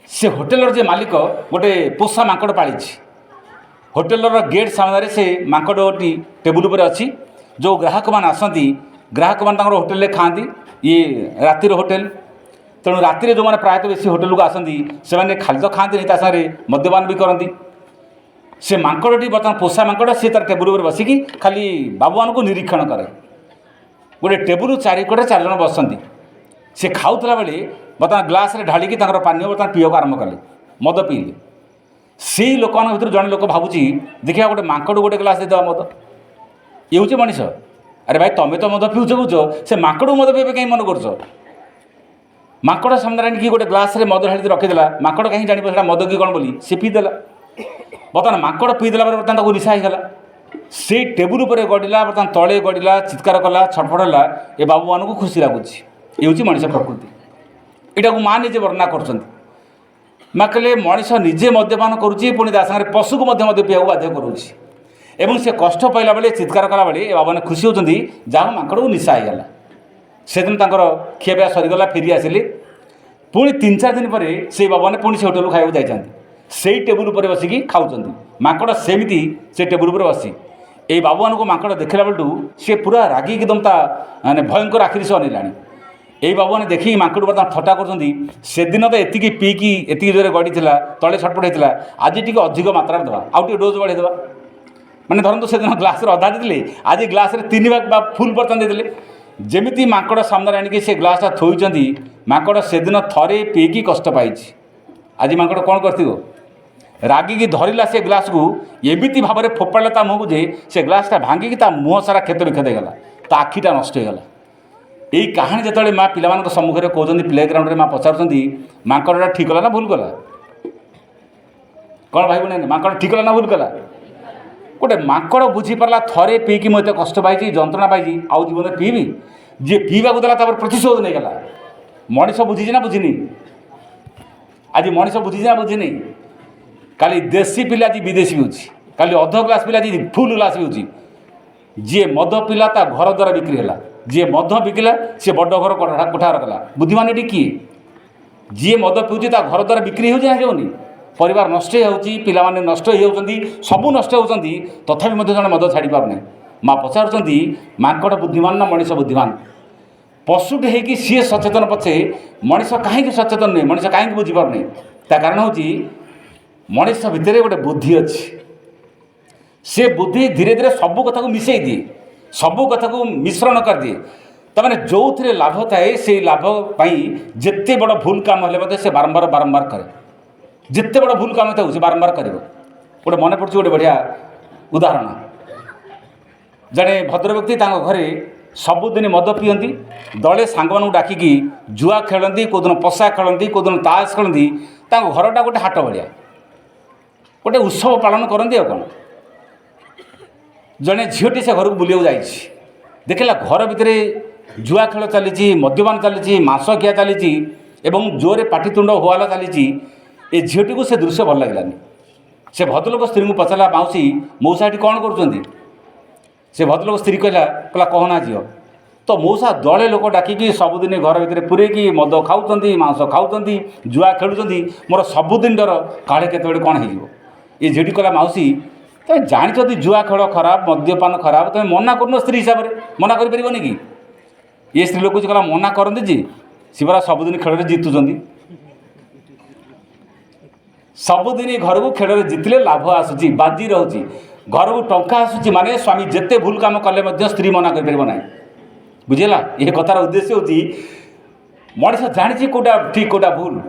ସେ ହୋଟେଲର ଯେ ମାଲିକ ଗୋଟେ ପୋଷା ମାଙ୍କଡ଼ ପାଳିଛି। ହୋଟେଲର ଗେଟ୍ ସାମ୍ନାରେ ସେ ମାଙ୍କଡ଼ଟି ଟେବୁଲ ଉପରେ ଅଛି। ଯେଉଁ ଗ୍ରାହକମାନେ ଆସନ୍ତି, ଗ୍ରାହକମାନେ ତାଙ୍କର ହୋଟେଲରେ ଖାଆନ୍ତି। ଇଏ ରାତିର ହୋଟେଲ, ତେଣୁ ରାତିରେ ଯେଉଁମାନେ ପ୍ରାୟତଃ ବେଶୀ ହୋଟେଲକୁ ଆସନ୍ତି ସେମାନେ ଖାଲି ତ ଖାଆନ୍ତିନି, ତା ସାଙ୍ଗରେ ମଦ୍ୟପାନ ବି କରନ୍ତି। ସେ ମାଙ୍କଡ଼ଟି ବର୍ତ୍ତମାନ ପୋଷା ମାଙ୍କଡ଼, ସେ ତା'ର ଟେବୁଲ ଉପରେ ବସିକି ଖାଲି ବାବୁମାନଙ୍କୁ ନିରୀକ୍ଷଣ କରେ। ଗୋଟେ ଟେବୁଲ ଚାରିକଡ଼ରେ 4 ଜଣ ବସନ୍ତି। ସେ ଖାଉଥିଲା ବେଳେ ବର୍ତ୍ତମାନ ଗ୍ଲାସରେ ଢାଳିକି ତାଙ୍କର ପାନୀୟ ବର୍ତ୍ତମାନ ପିଇବାକୁ ଆରମ୍ଭ କଲେ, ମଦ ପିଇଲେ। ସେଇ ଲୋକମାନଙ୍କ ଭିତରୁ ଜଣେ ଲୋକ ଭାବୁଛି, ଦେଖିବା ଗୋଟେ ମାଙ୍କଡ଼ ଗୋଟେ ଗ୍ଲାସ୍ ଦେଇଦେବା ମଦ। ଇଏ ହେଉଛି ମଣିଷ। ଆରେ ଭାଇ, ତମେ ତ ମଦ ପିଉଛ, ସେ ମାଙ୍କଡ଼କୁ ମଦ ପିଇବା କାହିଁ ମନେ କରୁଛ? ମାଙ୍କଡ଼ ସାମ୍ନାରେ ଆଣିକି ଗୋଟେ ଗ୍ଲାସରେ ମଦ ଢାଳିକି ରଖିଦେଲା। ମାଙ୍କଡ଼ କାହିଁ ଜାଣିବ ସେଇଟା ମଦ କି କ'ଣ ବୋଲି? ସେ ପିଇଦେଲା। ବର୍ତ୍ତମାନ ମାଙ୍କଡ଼ ପିଇଦେଲା ପରେ ବର୍ତ୍ତମାନ ତାକୁ ନିଶା ହେଇଗଲା। ସେଇ ଟେବୁଲ ଉପରେ ଗଡ଼ିଲା, ବର୍ତ୍ତମାନ ତଳେ ଗଡ଼ିଲା, ଚିତ୍କାର କଲା, ଛଟଫଟ ହେଲା। ଏ ବାବୁମାନଙ୍କୁ ଖୁସି ଲାଗୁଛି। ଏ ହେଉଛି ମଣିଷ ପ୍ରକୃତି। ଏଇଟାକୁ ମା' ନିଜେ ବର୍ଣ୍ଣନା କରୁଛନ୍ତି। ମା' କହିଲେ ମଣିଷ ନିଜେ ମଦ୍ୟପାନ କରୁଛି, ପୁଣି ତା ସାଙ୍ଗରେ ପଶୁକୁ ମଧ୍ୟ ମଦ୍ୟ ପିଇବାକୁ ବାଧ୍ୟ କରୁଛି। ଏବଂ ସେ କଷ୍ଟ ପାଇଲା ବେଳେ, ଚିତ୍କାର କଲାବେଳେ ଏ ବାବୁମାନେ ଖୁସି ହେଉଛନ୍ତି, ଯାହା ମାଙ୍କଡ଼କୁ ନିଶା ହେଇଗଲା। ସେଦିନ ତାଙ୍କର ଖିଆପିଆ ସରିଗଲା, ଫେରି ଆସିଲେ। ପୁଣି 3-4 ଦିନ ପରେ ସେଇ ବାବୁମାନେ ପୁଣି ସେ ହୋଟେଲକୁ ଖାଇବାକୁ ଯାଇଛନ୍ତି। ସେଇ ଟେବୁଲ ଉପରେ ବସିକି ଖାଉଛନ୍ତି। ମାଙ୍କଡ଼ ସେମିତି ସେ ଟେବୁଲ ଉପରେ ବସି ଏଇ ବାବୁମାନଙ୍କୁ ମାଙ୍କଡ଼ ଦେଖିଲା ବେଳଠୁ ସେ ପୁରା ରାଗିକି ଏକଦମ ତା ମାନେ ଭୟଙ୍କର ଆଖିରେ ସେ ଅନେଇଲାଣି। ଏଇ ବାବୁମାନେ ଦେଖିକି ମାଙ୍କଡ଼ ବର୍ତ୍ତମାନ ଥଟ୍ଟା କରୁଛନ୍ତି। ସେଦିନ ତ ଏତିକି ପିଇକି ଏତିକି ଜୋରେ ଗଡ଼ିଥିଲା, ତଳେ ଛଟପଟ ହେଇଥିଲା, ଆଜି ଟିକେ ଅଧିକ ମାତ୍ରାରେ ଦେବା, ଆଉ ଟିକେ ଡୋଜ୍ ବଢ଼େଇଦେବା। ମାନେ ଧରନ୍ତୁ ସେଦିନ ଗ୍ଲାସରେ ଅଧା ଦେଇଥିଲେ, ଆଜି ଗ୍ଲାସରେ 3 ଭାଗ ବା ଫୁଲ୍ ବର୍ତ୍ତମାନ ଦେଇଦେଲେ। ଯେମିତି ମାଙ୍କଡ଼ ସାମ୍ନାରେ ଆଣିକି ସେ ଗ୍ଲାସଟା ଥୋଇଛନ୍ତି, ମାଙ୍କଡ଼ ସେଦିନ ଥରେ ପିଇକି କଷ୍ଟ ପାଇଛି। ଆଜି ମାଙ୍କଡ଼ କ'ଣ କରିଥିବ? ରାଗିକି ଧରିଲା ସେ ଗ୍ଲାସକୁ, ଏମିତି ଭାବରେ ଫୋପାଡ଼ିଲା ତା ମୁହଁକୁ ଯେ ସେ ଗ୍ଲାସଟା ଭାଙ୍ଗିକି ତା ମୁହଁ ସାରା କ୍ଷତ ବିକ୍ଷତ ହେଇଗଲା, ତା ଆଖିଟା ନଷ୍ଟ ହେଇଗଲା। ଏଇ କାହାଣୀ ଯେତେବେଳେ ମା' ପିଲାମାନଙ୍କ ସମ୍ମୁଖରେ କହୁଛନ୍ତି, ପ୍ଲେଗ୍ରାଉଣ୍ଡରେ ମା' ପଚାରୁଛନ୍ତି, ମାଙ୍କଡ଼ଟା ଠିକ୍ କଲା ନା ଭୁଲ କଲା? କ'ଣ ଭାଇ ଭଉଣୀ, ମାଙ୍କଡ଼ ଠିକ୍ କଲା ନା ଭୁଲ କଲା? ଗୋଟେ ମାଙ୍କଡ଼ ବୁଝିପାରିଲା, ଥରେ ପିଇକି ମୁଁ ଏତେ କଷ୍ଟ ପାଇଛି, ଯନ୍ତ୍ରଣା ପାଇଛି, ଆଉ ଜୀବନରେ ପିଇବି? ଯିଏ ପିଇବାକୁ ଦେଲା ତାପରେ ପ୍ରତିଶୋଧ ନେଇଗଲା। ମଣିଷ ବୁଝିଛି ନା ବୁଝିନି? ଆଜି ମଣିଷ ବୁଝିଛି ନା ବୁଝିନି? କାଲି ଦେଶୀ ପିଲା ଆଜି ବିଦେଶୀ ହେଉଛି, କାଲି ଅଧ ଗ୍ଲାସ୍ ପିଲା ଆଜି ଫୁଲ୍ ଗ୍ଲାସ୍ ପିଉଛି। ଯିଏ ମଦ ପିଲା ତା ଘର ଦ୍ୱାରା ବିକ୍ରି ହେଲା, ଯିଏ ମଦ ବିକିଲା ସେ ବଡ଼ ଘର କୋଠାଘର କଲା। ବୁଦ୍ଧିମାନ ଏଠି କିଏ? ଯିଏ ମଦ ପିଉଛି ତା ଘର ଦ୍ୱାରା ବିକ୍ରି ହେଉଛି ନା ହେଉନି? ପରିବାର ନଷ୍ଟ ହେଇଯାଉଛି, ପିଲାମାନେ ନଷ୍ଟ ହେଇଯାଉଛନ୍ତି, ସବୁ ନଷ୍ଟ ହେଉଛନ୍ତି, ତଥାପି ମଧ୍ୟ ଜଣେ ମଦ ଛାଡ଼ି ପାରୁନାହିଁ। ମା' ପଚାରୁଛନ୍ତି, ମାଙ୍କଡ଼ ବୁଦ୍ଧିମାନ ନା ମଣିଷ ବୁଦ୍ଧିମାନ? ପଶୁଟେ ହେଇକି ସିଏ ସଚେତନ ପଛେ ମଣିଷ କାହିଁକି ସଚେତନ ନୁହେଁ, ମଣିଷ କାହିଁକି ବୁଝିପାରୁନି? ତା କାରଣ ହେଉଛି ମଣିଷ ଭିତରେ ଗୋଟେ ବୁଦ୍ଧି ଅଛି। ସେ ବୁଦ୍ଧି ଧୀରେ ଧୀରେ ସବୁ କଥାକୁ ମିଶାଇ ଦିଏ, ସବୁ କଥାକୁ ମିଶ୍ରଣ କରିଦିଏ। ତାମାନେ ଯେଉଁଥିରେ ଲାଭ ଥାଏ ସେଇ ଲାଭ ପାଇଁ ଯେତେ ବଡ଼ ଭୁଲ କାମ ହେଲେ ମଧ୍ୟ ସେ ବାରମ୍ବାର କରେ। ଯେତେ ବଡ଼ ଭୁଲ କାମ ଥାଉ ସେ ବାରମ୍ବାର କରିବ। ଗୋଟେ ମନେ ପଡ଼ୁଛି ଗୋଟେ ବଢ଼ିଆ ଉଦାହରଣ। ଜଣେ ଭଦ୍ର ବ୍ୟକ୍ତି ତାଙ୍କ ଘରେ ସବୁଦିନ ମଦ ପିଅନ୍ତି, ଦଳେ ସାଙ୍ଗମାନଙ୍କୁ ଡାକିକି ଜୁଆ ଖେଳନ୍ତି, କେଉଁଦିନ ପଶା ଖେଳନ୍ତି, କେଉଁଦିନ ତାସ୍ ଖେଳନ୍ତି। ତାଙ୍କ ଘରଟା ଗୋଟେ ହାଟ ଭଳିଆ, ଗୋଟେ ଉତ୍ସବ ପାଳନ କରନ୍ତି। ଆଉ କ'ଣ, ଜଣେ ଝିଅଟି ସେ ଘରକୁ ବୁଲିବାକୁ ଯାଇଛି, ଦେଖିଲା ଘର ଭିତରେ ଜୁଆ ଖେଳ ଚାଲିଛି, ମଦ୍ୟପାନ ଚାଲିଛି, ମାଂସ ଖିଆ ଚାଲିଛି ଏବଂ ଜୋରରେ ପାଟିତୁଣ୍ଡ ହୋହାଲା ଚାଲିଛି। ଏ ଝିଅଟିକୁ ସେ ଦୃଶ୍ୟ ଭଲ ଲାଗିଲାନି। ସେ ଭଦ୍ରଲୋକ ସ୍ତ୍ରୀଙ୍କୁ ପଚାରିଲା, ମାଉସୀ ମଉସା ଏଠି କ'ଣ କରୁଛନ୍ତି? ସେ ଭଦ୍ରଲୋକ ସ୍ତ୍ରୀ କହିଲା କହନା ଝିଅ, ତ ମଉସା ଦଳେ ଲୋକ ଡାକିକି ସବୁଦିନ ଘର ଭିତରେ ପୁରେଇକି ମଦ ଖାଉଛନ୍ତି, ମାଂସ ଖାଉଛନ୍ତି, ଜୁଆ ଖେଳୁଛନ୍ତି। ମୋର ସବୁଦିନ ଡର କାଳେ କେତେବେଳେ କ'ଣ ହେଇଯିବ। ଏ ଝିଅଟି କହିଲା, ମାଉସୀ ତମେ ଜାଣିଛ ଯଦି ଜୁଆ ଖେଳ ଖରାପ, ମଦ୍ୟପାନ ଖରାପ, ତମେ ମନା କରୁନ ସ୍ତ୍ରୀ ହିସାବରେ, ମନା କରିପାରିବନି କି? ଏ ସ୍ତ୍ରୀ ଲୋକ କହିଲା, ମନା କରନ୍ତି ଯେ ସେ ପରା ସବୁଦିନ ଖେଳରେ ଜିତୁଛନ୍ତି। ସବୁଦିନ ଘରକୁ ଖେଳରେ ଜିତିଲେ ଲାଭ ଆସୁଛି, ବାଜି ରହୁଛି, ଘରକୁ ଟଙ୍କା ଆସୁଛି, ମାନେ ସ୍ୱାମୀ ଯେତେ ଭୁଲ କାମ କଲେ ମଧ୍ୟ ସ୍ତ୍ରୀ ମନା କରିପାରିବ ନାହିଁ। ବୁଝିଲା? ଏ କଥାର ଉଦ୍ଦେଶ୍ୟ ହେଉଛି मनीष जानी कौटा ठीक कौटा भूल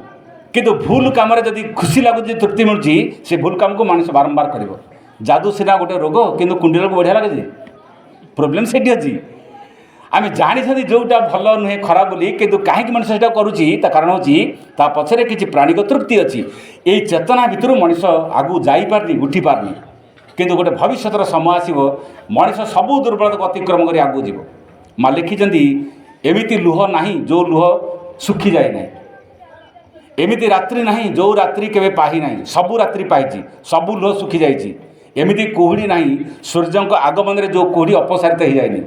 किंतु भूल कम जदि खुशी लगुच तृप्ति मिलूँ से भूल कम को मनीष बारंबार कर जादू सीना गोटे रोग किंतु कुंडल को बढ़िया लगे प्रोब्लेम से अच्छी आम जानी जोटा भल नुहे खराब बोली किंतु कहीं मनीष से करुच्ची कारण हूँ पछरे किसी प्राणिक तृप्ति अच्छी यही चेतना भितर मनीष आगू जापारनी उठी पारनी किंतु गोटे भविष्य समय आसो मनीष सबू दुर्बलता को अतिक्रम कर आगू जीव माँ लिखिं एमती लुह ना जो लुह सुखी जाए ना एमती रात्रि ना जो रात्रि केवे पाही ना सबू रात्रि पाई सबू लुह सुखी जाइए एमती कुहुड़ी ना सूर्य आगमन में जो कुहुड़ी अपसारित हो जाए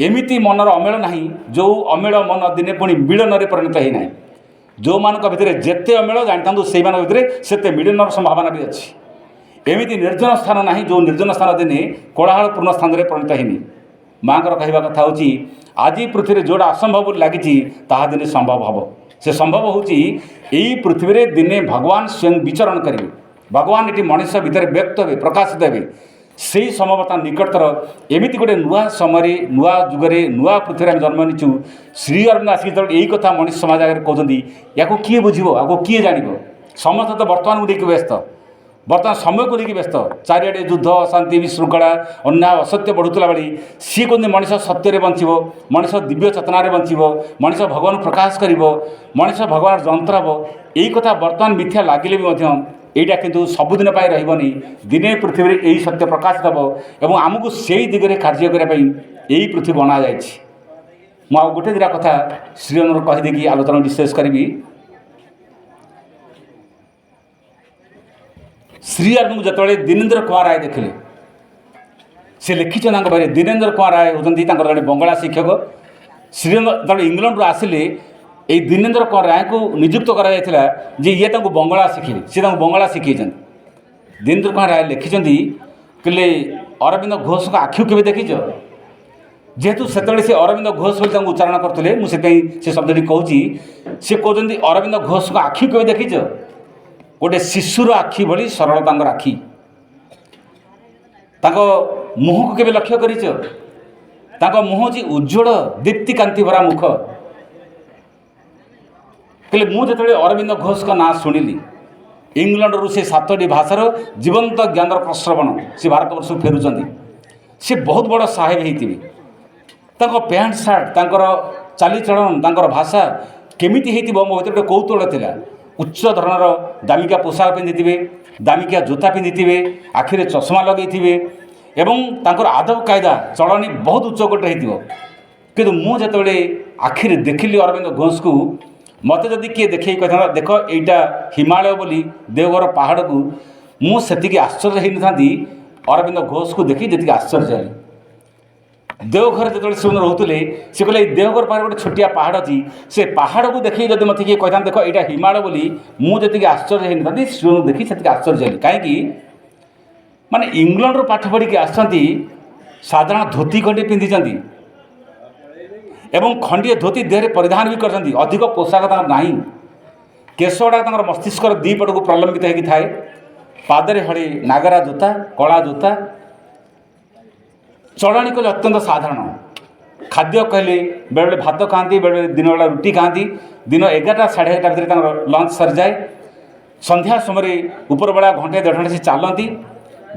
एमती मनर अमेल ना जो अमेल मन दिने पुणी मिलन में परिणत होना जो मान भितर जिते अमेल जानता से भितर से मिलन संभावना भी अच्छी एमती निर्जन स्थान ना जो निर्जन स्थान दिने कोलाहलपूर्ण स्थान में परिणत होनी माँ कहवा कथा हूँ आज पृथ्वी जोड़ा असंभव लगी दिने संभव हम से संभव हूँ यही पृथ्वी में दिने भगवान स्वयं विचरण करेंगे भगवान ये मनीष भितर व्यक्त हे प्रकाशित हे से समय बर्तमान निकटतर एमती गोटे नुआ समय नुआ जुगे नुआ पृथ्वी में जन्म नीचु श्री अरविंद आसिक जो यही कथा मनीष समाज आगे कहते या किए बुझे आपको किए जान समस्त तो बर्तमान को लेकिन व्यस्त बर्तमान समय को लेकिन व्यस्त चारिड़े युद्ध अशांति विशृंखला अन्याय असत्य बढ़ुला बेली सी कहते मनीष सत्य बंचब मनीष दिव्य चेतना बंचब मनीष भगवान प्रकाश कर मनीष भगवान जंत्र हम यही कथा बर्तमान मिथ्या लगिले भी यहाँ किंतु सबुदिन रही दिने पृथ्वी में यही सत्य प्रकाशित हम और आमको से दिगरे कार्य करने यही पृथ्वी बना जाए मुझे गोटे दिटा कथा श्रीअनुर कहीदेकी आलोचना विशेष करी श्री अरविंद जो दिनेन्द्र कुमार राय देखिले से लिखिं बारे दिनेन्द्र कुमार राय होती जड़े बंगला शिक्षक श्रीअरविंद जो इंग्लैंड रू आसिले ये दिनेन्द्र कुमार राय को नियुक्त कराइला जे ये बंगला शिखे सी बंगला शिखी दिनेन्द्र कुमार राय लिखिं कहले अरविंद घोष को आखि के देखी जेहेतु से अरविंद घोष बोली उच्चारण करते मुझे शब्द कहूँ सी कहते अरविंद घोष को आखि के देखी गोटे शिशुर आखि भली सरल आखि मुह को केवे लक्ष्य कर मुह जी उज्ज्वल दीप्तिकांति भरा मुख कहले मुझे अरविंद घोष का ना शुणिली इंग्लैंड रू से 7टी भाषार जीवंत ज्ञान प्रश्रवण से भारत वर्ष फेरुंच सी बहुत बड़ साहेब होती पैंट सार्ट चालीचलन भाषा केमिति हो मो भर कौतूहल था उच्च धरणर दामिका पोशाक पिंधि दामिका जोता पिंधि आखिरे चश्मा लगे एवं आदब कायदा चलनी बहुत उच्चकोटे होती मुझे आखिरे देखिली अरविंद घोष को मत जदि किए देखे कह देख यहाँ हिमालय बोली देवघर पहाड़ को मुझे आश्चर्य हो ना अरविंद घोष को देखी जी आश्चर्य है देवघर जो से रोते सी कहले देवघर पाखे गोटे छोटिया पहाड़ अच्छी से पहाड़ को देखिए जब मत किए कह देख यहाँ हिमालय बोली मुझे आश्चर्य हो ना से देखी से आश्चर्य है कहीं माने इंग्लैंड रू पाठ पढ़ी आसती साधारण धोती खंडी पिंधि एवं खंडीय धोती देह परिधान भी कर अधिक पोशाक ना केश गुड़ा मस्तिष्क दी पट को प्रलंबित होगी थाए पादरे हड़े नागरा जोता कला जोता चलनी कहले अत्यंत साधारण खाद्य कहले बेले भात खाती बेले दिन बेला रुटी खाती दिन 11टा साढ़े 11टा भितर लंच सरी जाए संध्या समय ऊपर बेला घंटे 1.5 घंटा से चलती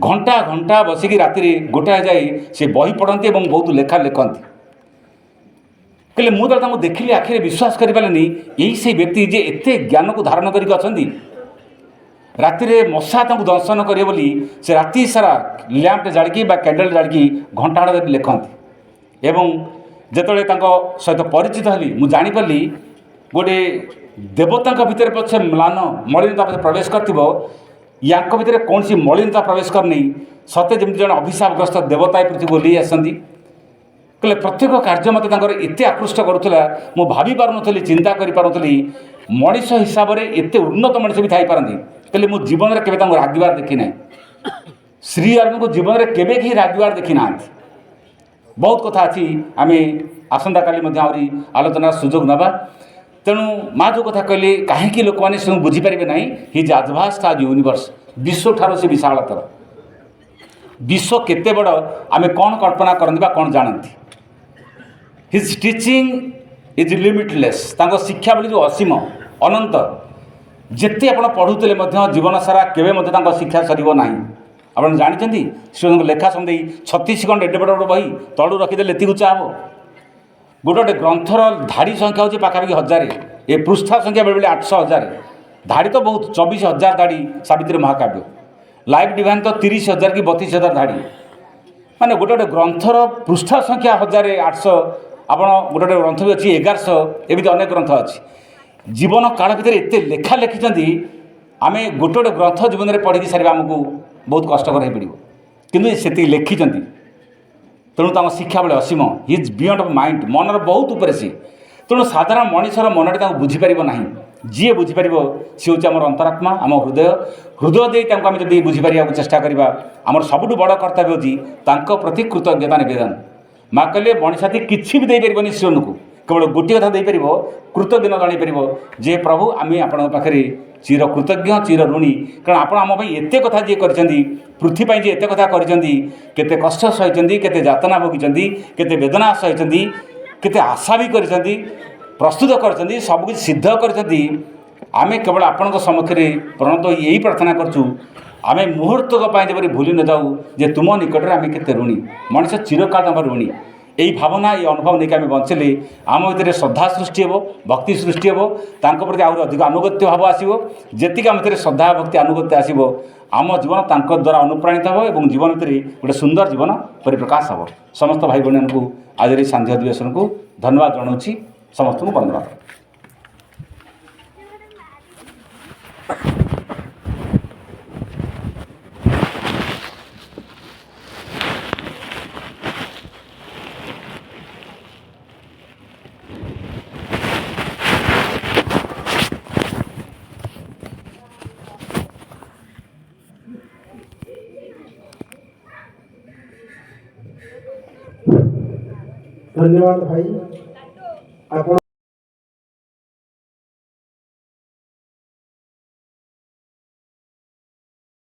घंटा घंटा बसिकी राति गोटाए जाए से बही पढ़ती और बहुत लेखा लिखती कहले मुझे देखिली आखिरे विश्वास करें यही से व्यक्ति जे एते ज्ञान को धारण करके राति मशा दर्शन करे बोली से राति सारा लैंप जाड़ी कैंडल जाड़ी घंटा घंटा लिखती एवं जिते सहित परिचित हली मुझे जानीपारी गोटे देवता भितर पछे म्लान मलिनता प्रवेश कर या भितर कौन सी मलिनता प्रवेश करनी सत्य जमी जन अभिशापग्रस्त देवता पृथ्वी को ले आसती कहले प्रत्येक कार्य मत एत आकृष्ट करुला मु भाभी पारुनी चिंता करी मनीष हिसाब से एत उन्नत मनीष भी थी पारती कहले मु जीवन में केवे रागवार देखी ना श्री अरविंद को जीवन में केवे कहीं रागवार देखी ना बहुत कथा अच्छी आम आसंता काली आहरी आलोचना सुजोग नवा तेणु माँ जो कथा कहले कहीं लोक मैंने बुझीपारे ना हिज आज भास्ट आज यूनिवर्स विश्व ठार से विशालतर विश्व केते बड़ आम कौन कल्पना करती कौन जानती हिज टीचिंग इज लिमिटलेस शिक्षा बोली जो असीम अनंत जिते आप पढ़ुले जीवन सारा केवे शिक्षा सर ना आप जानते श्री लेखा समझे 36 खंड एडे बड़ बड़ बही तलू रखीदे एति उच्चा हम गोटे गोटे ग्रंथर धाड़ी संख्या हूँ पाखापाखि 1000 ए पृष्ठा संख्या बेले 800,000 धाड़ी तो बहुत 24,000 धाड़ी सावित्री महाकाव्य लाइव डिवाइन तो 30,000 कि 32,000 धाड़ी माने गोटे गोटे ग्रंथर पृष्ठा संख्या 1,800 आप गोटे गोटे ग्रंथ भी अच्छी 1100 एमती अनेक ग्रंथ अच्छी जीवन काल भितर एत लेखा लिखिं आम गोटे गोटे ग्रंथ जीवन में पढ़ी सारे आमको बहुत कष्टकर हो पड़ो कि से लिखिं तेणु शिक्षा बेले असीम हिज बियॉन्ड ऑफ माइंड मनर बहुत ऊपर सी तेणु साधारण मनुष्यर मनटी बुझीपार ना जी बुझीपार सी हूँ आम अंतरात्मा आम हृदय हृदय दे आम जब बुझीपार चेष्टा करवा आम सबुठ बड़ कर्तव्य होती प्रति कृतज्ञता निवेदन माँ कहले मनीषाती किसी भी देपारे श्रीवन को केवल गोटे कथा देपर कृतज्ञ जनपर जे प्रभु आम आपण पाखे चिर कृतज्ञ चिर ऋणी कारण आपण आम एत कथा जी कर पृथ्वी जी एत कथा करते कष्ट सही केते यातना भोगी केते वेदना सही केते आशा भी कर प्रस्तुत कर सबकि सिद्ध कर आम केवल आपण सम्मुखें प्रणत यही प्रार्थना करचु आम मुहूर्तक जब भूली न जाऊ जे तुम निकट में आम केते ऋणी मनीष चिरकाल आम ऋणी यही भावना ये अनुभव नहीं आम बंचले आम भर श्रद्धा सृष्टि हे भक्ति सृष्टि हे प्रति आहरी अधिक आनुगत्य भाव आसो जी आम भर श्रद्धा भक्ति आनुगत्य आसो आम जीवन द्वारा अनुप्राणित हो और जीवन भर गोटे सुंदर जीवन परिप्रकाश हो समस्त भाई बहन को आज सांध्य अधिवेशन को धन्यवाद जनाऊँ समस्त को वंदना। धन्यवाद भाई आप